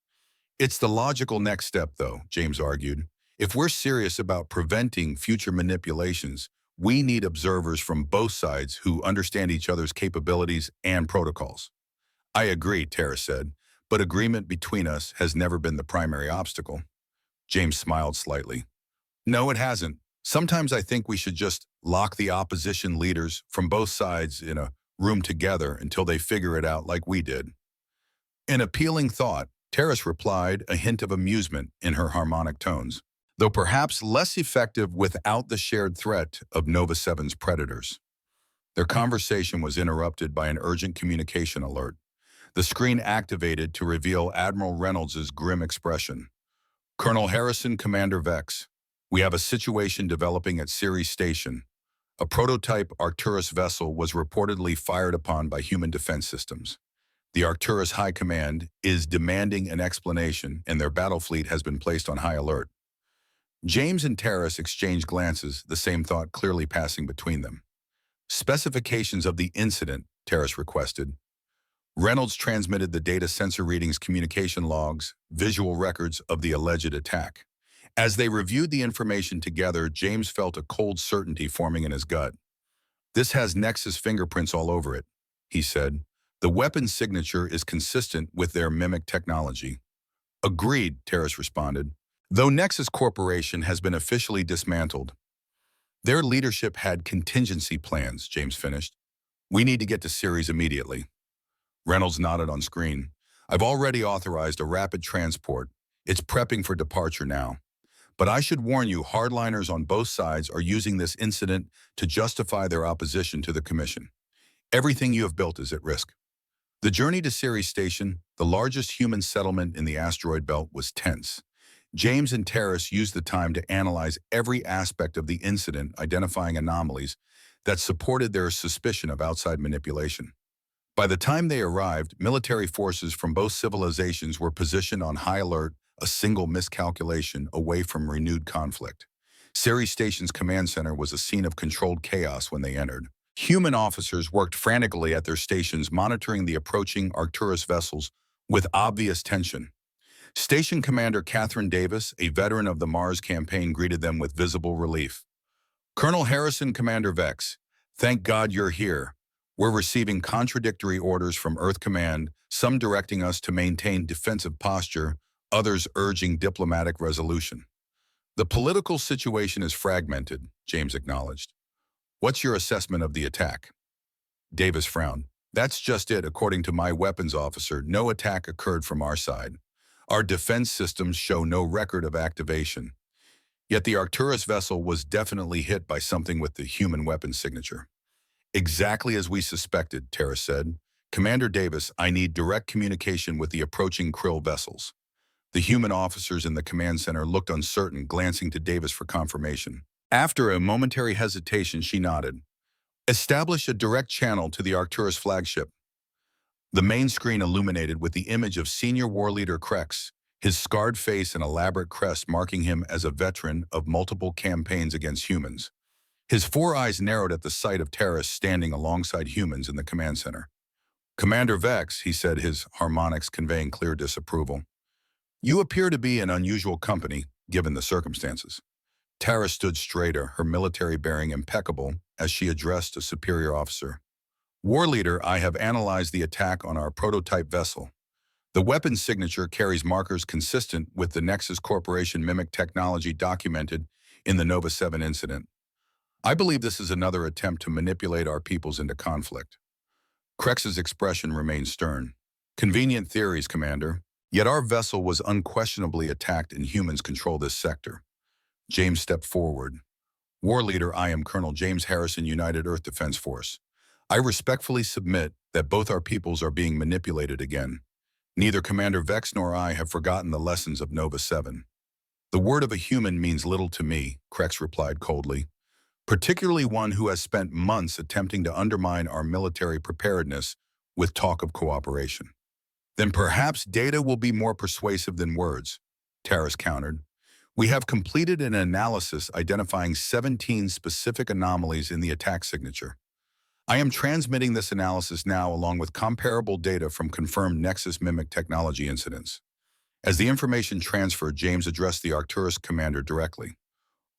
It's the logical next step, though, James argued. If we're serious about preventing future manipulations, We need observers from both sides who understand each other's capabilities and protocols. I agree, Tara said, but agreement between us has never been the primary obstacle. James smiled slightly. No, it hasn't. Sometimes I think we should just lock the opposition leaders from both sides in a room together until they figure it out like we did. An appealing thought, Terrace replied, a hint of amusement in her harmonic tones, though perhaps less effective without the shared threat of Nova 7's predators. Their conversation was interrupted by an urgent communication alert. The screen activated to reveal Admiral Reynolds's grim expression. Colonel Harrison, Commander Vex. We have a situation developing at Ceres Station. A prototype Arcturus vessel was reportedly fired upon by human defense systems. The Arcturus High Command is demanding an explanation, and their battle fleet has been placed on high alert. James and Terrace exchanged glances, the same thought clearly passing between them. Specifications of the incident, Terrace requested. Reynolds transmitted the data sensor readings, communication logs, visual records of the alleged attack. As they reviewed the information together, James felt a cold certainty forming in his gut. This has Nexus fingerprints all over it, he said. The weapon's signature is consistent with their mimic technology. Agreed, Terrace responded. Though Nexus Corporation has been officially dismantled, their leadership had contingency plans, James finished. We need to get to Ceres immediately. Reynolds nodded on screen. I've already authorized a rapid transport. It's prepping for departure now. But I should warn you, hardliners on both sides are using this incident to justify their opposition to the Commission. Everything you have built is at risk. The journey to Ceres Station, the largest human settlement in the asteroid belt, was tense. James and Terrace used the time to analyze every aspect of the incident, identifying anomalies that supported their suspicion of outside manipulation. By the time they arrived, military forces from both civilizations were positioned on high alert, a single miscalculation away from renewed conflict. Ceres Station's command center was a scene of controlled chaos when they entered. Human officers worked frantically at their stations, monitoring the approaching Arcturus vessels with obvious tension. Station Commander Catherine Davis, a veteran of the Mars campaign, greeted them with visible relief. Colonel Harrison, Commander Vex, thank God you're here. We're receiving contradictory orders from Earth Command, some directing us to maintain defensive posture, others urging diplomatic resolution. The political situation is fragmented, James acknowledged. What's your assessment of the attack? Davis frowned. That's just it, according to my weapons officer. No attack occurred from our side. Our defense systems show no record of activation. Yet the Arcturus vessel was definitely hit by something with the human weapon signature. Exactly as we suspected, Terrace said. Commander Davis, I need direct communication with the approaching Krill vessels. The human officers in the command center looked uncertain, glancing to Davis for confirmation. After a momentary hesitation, she nodded. Establish a direct channel to the Arcturus flagship. The main screen illuminated with the image of senior war leader Krex, his scarred face and elaborate crest marking him as a veteran of multiple campaigns against humans. His four eyes narrowed at the sight of Terrace standing alongside humans in the command center. Commander Vex, he said, his harmonics conveying clear disapproval. You appear to be an unusual company, given the circumstances. Tara stood straighter, her military bearing impeccable, as she addressed a superior officer. War leader, I have analyzed the attack on our prototype vessel. The weapon signature carries markers consistent with the Nexus Corporation mimic technology documented in the Nova 7 incident. I believe this is another attempt to manipulate our peoples into conflict. Krex's expression remained stern. Convenient theories, Commander. Yet our vessel was unquestionably attacked and humans control this sector. James stepped forward. War leader, I am Colonel James Harrison, United Earth Defense Force. I respectfully submit that both our peoples are being manipulated again. Neither Commander Vex nor I have forgotten the lessons of Nova 7. The word of a human means little to me, Krex replied coldly, particularly one who has spent months attempting to undermine our military preparedness with talk of cooperation. Then perhaps data will be more persuasive than words, Terrace countered. We have completed an analysis identifying 17 specific anomalies in the attack signature. I am transmitting this analysis now along with comparable data from confirmed Nexus mimic technology incidents. As the information transferred, James addressed the Arcturus commander directly.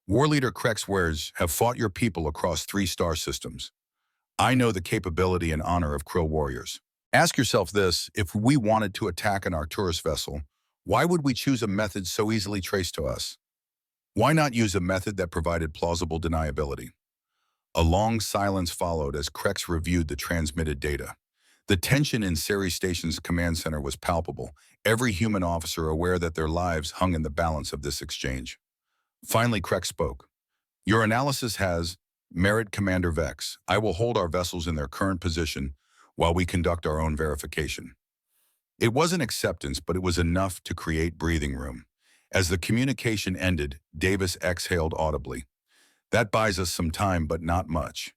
War leader Krex Wares have fought your people across 3-star systems. I know the capability and honor of Krill warriors. Ask yourself this: if we wanted to attack an Arcturus vessel, why would we choose a method so easily traced to us? Why not use a method that provided plausible deniability? A long silence followed as Krex reviewed the transmitted data. The tension in Ceres Station's command center was palpable, every human officer aware that their lives hung in the balance of this exchange. Finally, Krex spoke. Your analysis has merit, Commander Vex. I will hold our vessels in their current position while we conduct our own verification. It wasn't acceptance, but it was enough to create breathing room. As the communication ended, Davis exhaled audibly. That buys us some time, but not much.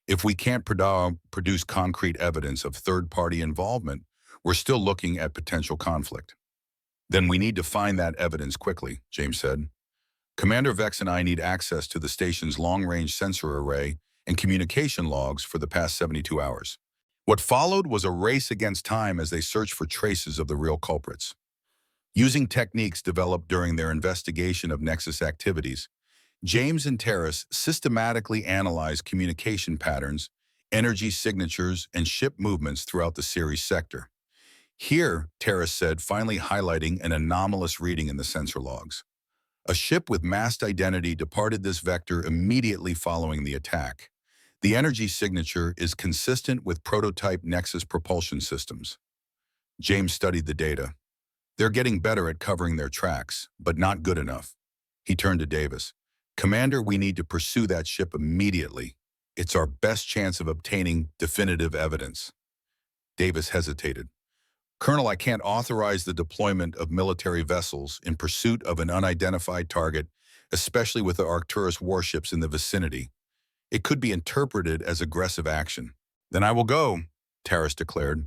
If we can't produce concrete evidence of third-party involvement, we're still looking at potential conflict. Then we need to find that evidence quickly, James said. Commander Vex and I need access to the station's long-range sensor array and communication logs for the past 72 hours. What followed was a race against time as they searched for traces of the real culprits. Using techniques developed during their investigation of Nexus activities, James and Terrace systematically analyzed communication patterns, energy signatures, and ship movements throughout the Ceres sector. Here, Terrace said, finally highlighting an anomalous reading in the sensor logs. A ship with masked identity departed this vector immediately following the attack. The energy signature is consistent with prototype Nexus propulsion systems. James studied the data. They're getting better at covering their tracks, but not good enough. He turned to Davis. Commander, we need to pursue that ship immediately. It's our best chance of obtaining definitive evidence. Davis hesitated. Colonel, I can't authorize the deployment of military vessels in pursuit of an unidentified target, especially with the Arcturus warships in the vicinity. It could be interpreted as aggressive action. Then I will go, Terrace declared.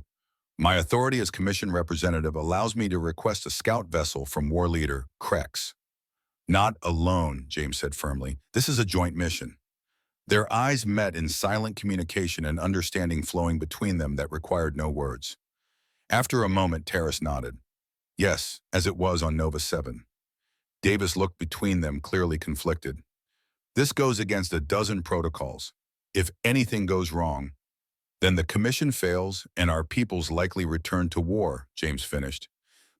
My authority as commission representative allows me to request a scout vessel from war leader Krex. Not alone, James said firmly. This is a joint mission. Their eyes met in silent communication and understanding flowing between them that required no words. After a moment, Terrace nodded. Yes, as it was on Nova 7. Davis looked between them, clearly conflicted. This goes against a dozen protocols. If anything goes wrong, then the commission fails and our peoples likely return to war, James finished.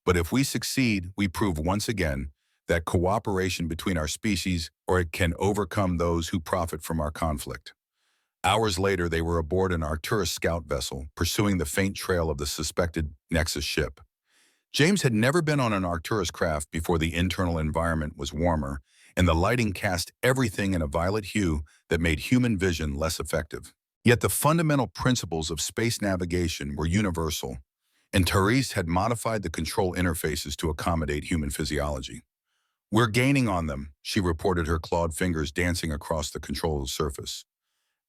But if we succeed, we prove once again that cooperation between our species or it can overcome those who profit from our conflict. Hours later, they were aboard an Arcturus scout vessel, pursuing the faint trail of the suspected Nexus ship. James had never been on an Arcturus craft before. The internal environment was warmer, and the lighting cast everything in a violet hue that made human vision less effective. Yet the fundamental principles of space navigation were universal, and Therese had modified the control interfaces to accommodate human physiology. We're gaining on them, she reported, her clawed fingers dancing across the control surface.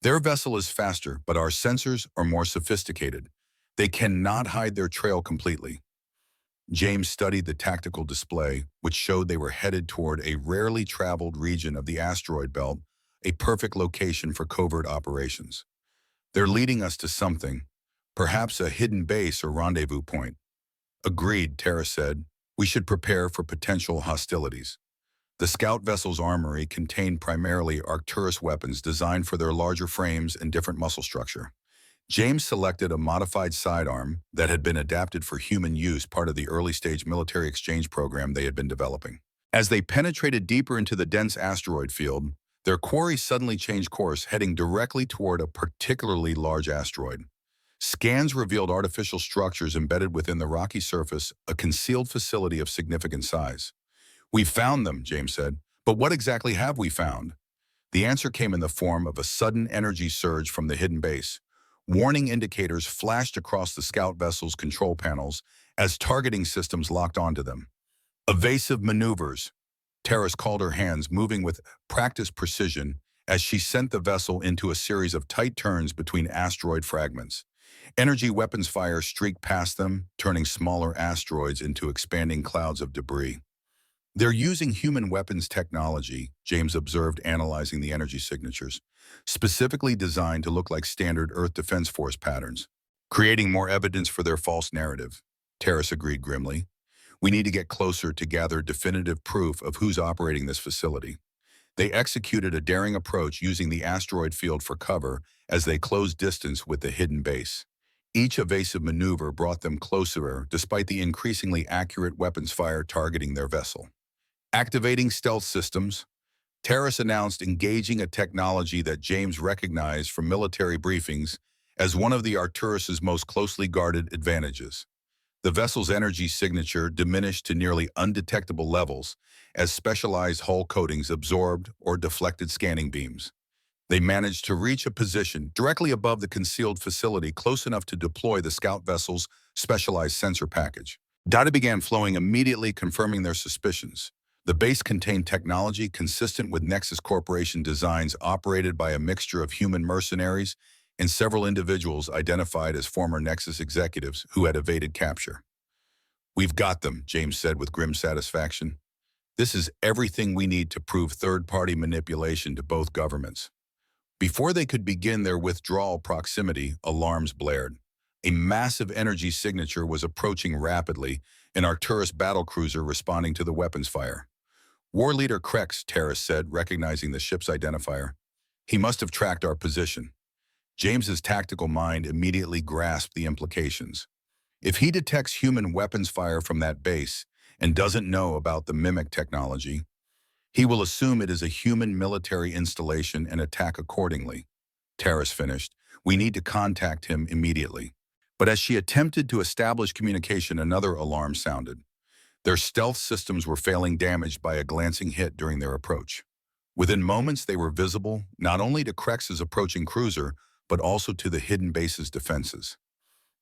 Their vessel is faster, but our sensors are more sophisticated. They cannot hide their trail completely. James studied the tactical display, which showed they were headed toward a rarely traveled region of the asteroid belt, a perfect location for covert operations. They're leading us to something, perhaps a hidden base or rendezvous point. Agreed, Terrace said. We should prepare for potential hostilities. The scout vessel's armory contained primarily Arcturus weapons designed for their larger frames and different muscle structure. James selected a modified sidearm that had been adapted for human use, part of the early-stage military exchange program they had been developing. As they penetrated deeper into the dense asteroid field, their quarry suddenly changed course, heading directly toward a particularly large asteroid. Scans revealed artificial structures embedded within the rocky surface, a concealed facility of significant size. We found them, James said. But what exactly have we found? The answer came in the form of a sudden energy surge from the hidden base. Warning indicators flashed across the scout vessel's control panels as targeting systems locked onto them. Evasive maneuvers. Terrace called her hands, moving with practiced precision as she sent the vessel into a series of tight turns between asteroid fragments. Energy weapons fire streaked past them, turning smaller asteroids into expanding clouds of debris. They're using human weapons technology, James observed, analyzing the energy signatures, specifically designed to look like standard Earth Defense Force patterns, creating more evidence for their false narrative. Terrace agreed grimly. We need to get closer to gather definitive proof of who's operating this facility. They executed a daring approach using the asteroid field for cover as they closed distance with the hidden base. Each evasive maneuver brought them closer despite the increasingly accurate weapons fire targeting their vessel. Activating stealth systems, Terrace announced engaging a technology that James recognized from military briefings as one of the Arcturus's most closely guarded advantages. The vessel's energy signature diminished to nearly undetectable levels as specialized hull coatings absorbed or deflected scanning beams. They managed to reach a position directly above the concealed facility close enough to deploy the scout vessel's specialized sensor package. Data began flowing immediately, confirming their suspicions. The base contained technology consistent with Nexus Corporation designs operated by a mixture of human mercenaries and several individuals identified as former Nexus executives who had evaded capture. "We've got them," James said with grim satisfaction. "This is everything we need to prove third-party manipulation to both governments." Before they could begin their withdrawal proximity, alarms blared. A massive energy signature was approaching rapidly, an Arcturus battlecruiser responding to the weapons fire. "War Leader Krex," Terrace said, recognizing the ship's identifier. "He must have tracked our position." James's tactical mind immediately grasped the implications. If he detects human weapons fire from that base and doesn't know about the mimic technology, he will assume it is a human military installation and attack accordingly. Terrace finished. "We need to contact him immediately." But as she attempted to establish communication, another alarm sounded. Their stealth systems were failing, damaged by a glancing hit during their approach. Within moments, they were visible not only to Krex's approaching cruiser, but also to the hidden base's defenses.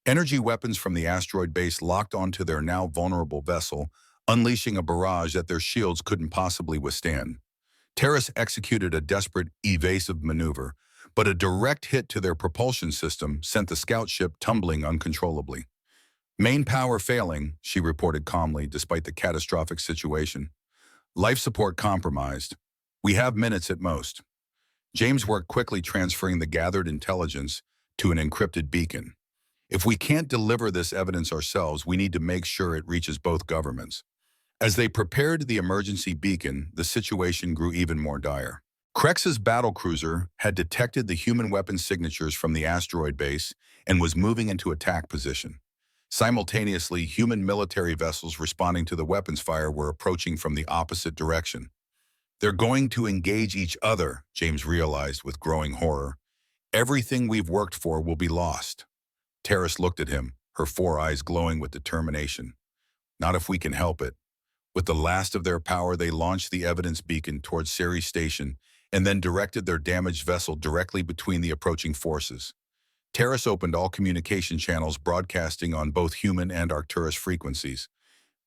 Energy weapons from the asteroid base locked onto their now vulnerable vessel, unleashing a barrage that their shields couldn't possibly withstand. Terrace executed a desperate, evasive maneuver, but a direct hit to their propulsion system sent the scout ship tumbling uncontrollably. "Main power failing," she reported calmly despite the catastrophic situation. "Life support compromised. We have minutes at most." James worked quickly, transferring the gathered intelligence to an encrypted beacon. "If we can't deliver this evidence ourselves, we need to make sure it reaches both governments." As they prepared the emergency beacon, the situation grew even more dire. Krex's battlecruiser had detected the human weapon signatures from the asteroid base and was moving into attack position. Simultaneously, human military vessels responding to the weapons fire were approaching from the opposite direction. "They're going to engage each other," James realized with growing horror. "Everything we've worked for will be lost." Terrace looked at him, her four eyes glowing with determination. "Not if we can help it." With the last of their power, they launched the evidence beacon towards Ceres Station and then directed their damaged vessel directly between the approaching forces. Terrace opened all communication channels, broadcasting on both human and Arcturus frequencies.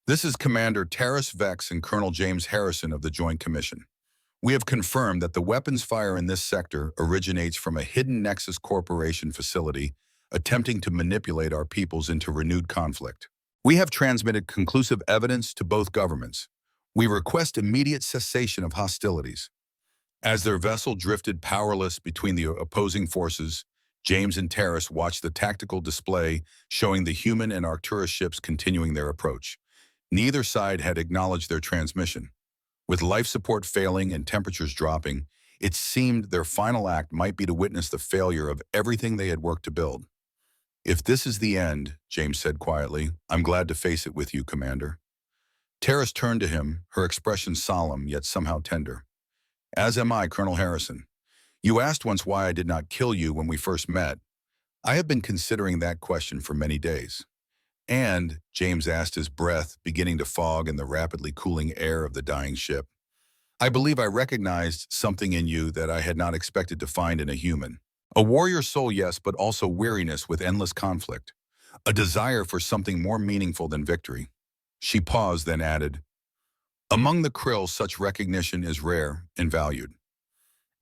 "This is Commander Terrace Vex and Colonel James Harrison of the Joint Commission. We have confirmed that the weapons fire in this sector originates from a hidden Nexus Corporation facility attempting to manipulate our peoples into renewed conflict. We have transmitted conclusive evidence to both governments. We request immediate cessation of hostilities." As their vessel drifted powerless between the opposing forces, James and Terrace watched the tactical display showing the human and Arcturus ships continuing their approach. Neither side had acknowledged their transmission. With life support failing and temperatures dropping, it seemed their final act might be to witness the failure of everything they had worked to build. "If this is the end," James said quietly, "I'm glad to face it with you, Commander." Terrace turned to him, her expression solemn yet somehow tender. "As am I, Colonel Harrison. You asked once why I did not kill you when we first met. I have been considering that question for many days." "And," James asked, his breath beginning to fog in the rapidly cooling air of the dying ship, "I believe I recognized something in you that I had not expected to find in a human. A warrior soul, yes, but also weariness with endless conflict. A desire for something more meaningful than victory." She paused, then added, "Among the krill, such recognition is rare and valued."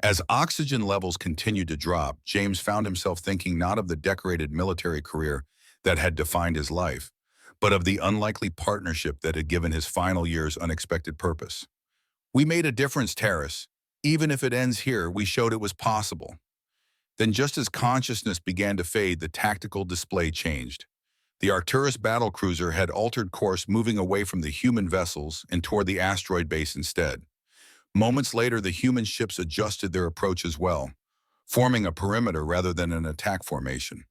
As oxygen levels continued to drop, James found himself thinking not of the decorated military career that had defined his life, but of the unlikely partnership that had given his final years unexpected purpose. "We made a difference, Terrace. Even if it ends here, we showed it was possible." Then, just as consciousness began to fade, the tactical display changed. The Arcturus battlecruiser had altered course, moving away from the human vessels and toward the asteroid base instead. Moments later, the human ships adjusted their approach as well, forming a perimeter rather than an attack formation.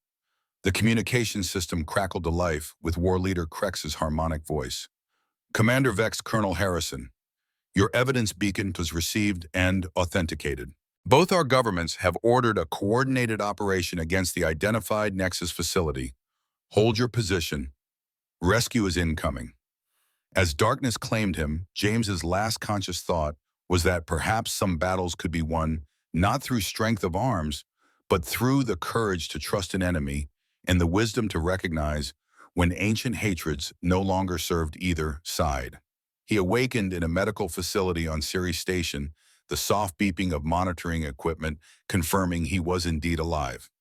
The communication system crackled to life with war leader Krex's harmonic voice. Commander Vex Colonel Harrison, your evidence beacon was received and authenticated. Both our governments have ordered a coordinated operation against the identified Nexus facility. Hold your position. Rescue is incoming. As darkness claimed him, James's last conscious thought was that perhaps some battles could be won not through strength of arms, but through the courage to trust an enemy and the wisdom to recognize when ancient hatreds no longer served either side. He awakened in a medical facility on Ceres Station, the soft beeping of monitoring equipment confirming he was indeed alive.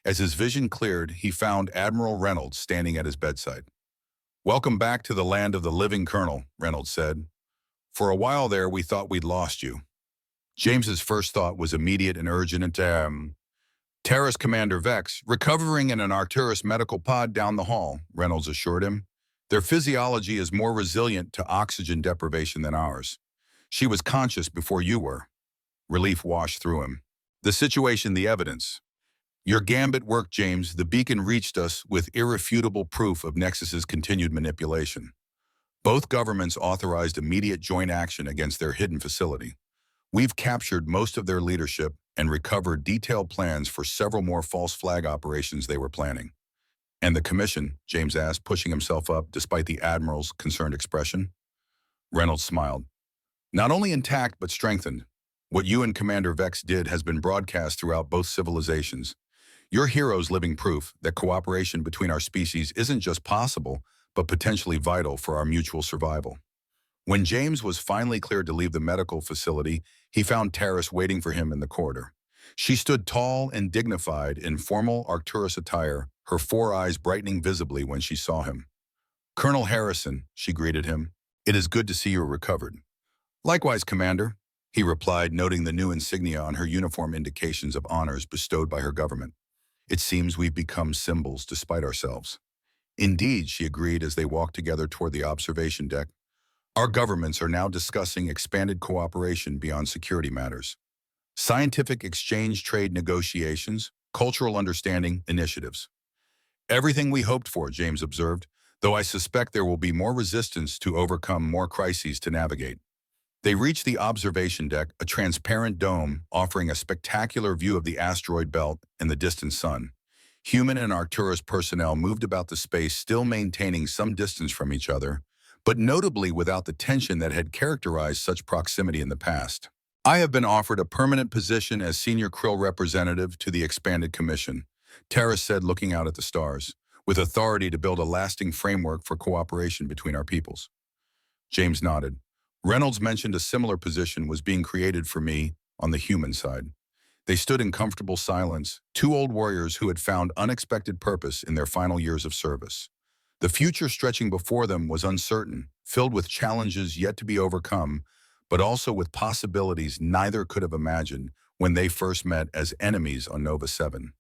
As his vision cleared, he found Admiral Reynolds standing at his bedside. "Welcome back to the land of the living, Colonel," Reynolds said. "For a while there, we thought we'd lost you." James's first thought was immediate and urgent. Terrace Commander Vex, recovering in an Arcturus medical pod down the hall, Reynolds assured him. "Their physiology is more resilient to oxygen deprivation than ours. She was conscious before you were." Relief washed through him. "The situation, the evidence." "Your gambit worked, James. The beacon reached us with irrefutable proof of Nexus's continued manipulation. Both governments authorized immediate joint action against their hidden facility. We've captured most of their leadership and recovered detailed plans for several more false flag operations they were planning." "And the commission?" James asked, pushing himself up despite the Admiral's concerned expression. Reynolds smiled. "Not only intact, but strengthened. What you and Commander Vex did has been broadcast throughout both civilizations. Your heroes living proof that cooperation between our species isn't just possible, but potentially vital for our mutual survival." When James was finally cleared to leave the medical facility, he found Terrace waiting for him in the corridor. She stood tall and dignified in formal Arcturus attire, her four eyes brightening visibly when she saw him. "Colonel Harrison," she greeted him, "it is good to see you recovered." "Likewise, Commander," he replied, noting the new insignia on her uniform indications of honors bestowed by her government. "It seems we've become symbols despite ourselves." "Indeed," she agreed as they walked together toward the observation deck. "Our governments are now discussing expanded cooperation beyond security matters. Scientific exchange, trade negotiations, cultural understanding initiatives." "Everything we hoped for," James observed, "though I suspect there will be more resistance to overcome, more crises to navigate." They reached the observation deck, a transparent dome offering a spectacular view of the asteroid belt and the distant sun. Human and Arcturus personnel moved about the space, still maintaining some distance from each other, but notably without the tension that had characterized such proximity in the past. "I have been offered a permanent position as senior Krill representative to the expanded commission," Terrace said, looking out at the stars, "with authority to build a lasting framework for cooperation between our peoples." James nodded. "Reynolds mentioned a similar position was being created for me on the human side." They stood in comfortable silence, two old warriors who had found unexpected purpose in their final years of service. The future stretching before them was uncertain, filled with challenges yet to be overcome, but also with possibilities neither could have imagined when they first met as enemies on Nova 7.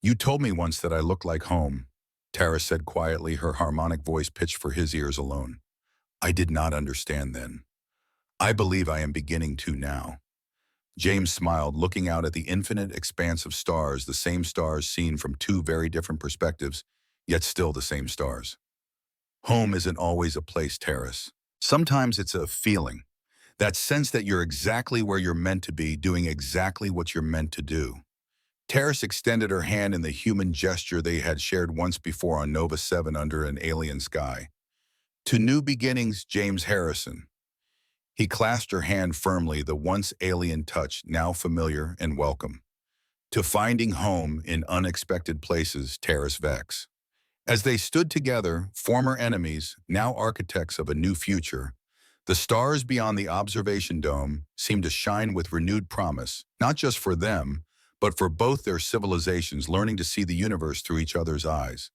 "You told me once that I looked like home," Tara said quietly, her harmonic voice pitched for his ears alone. "I did not understand then. I believe I am beginning to now." James smiled, looking out at the infinite expanse of stars, the same stars seen from two very different perspectives, yet still the same stars. "Home isn't always a place, Terrace. Sometimes it's a feeling. That sense that you're exactly where you're meant to be, doing exactly what you're meant to do." Terrace extended her hand in the human gesture they had shared once before on Nova 7 under an alien sky. "To new beginnings, James Harrison." He clasped her hand firmly, the once alien touch now familiar and welcome. "To finding home in unexpected places, Terrace Vex." As they stood together, former enemies, now architects of a new future, the stars beyond the observation dome seemed to shine with renewed promise, not just for them, but for both their civilizations learning to see the universe through each other's eyes.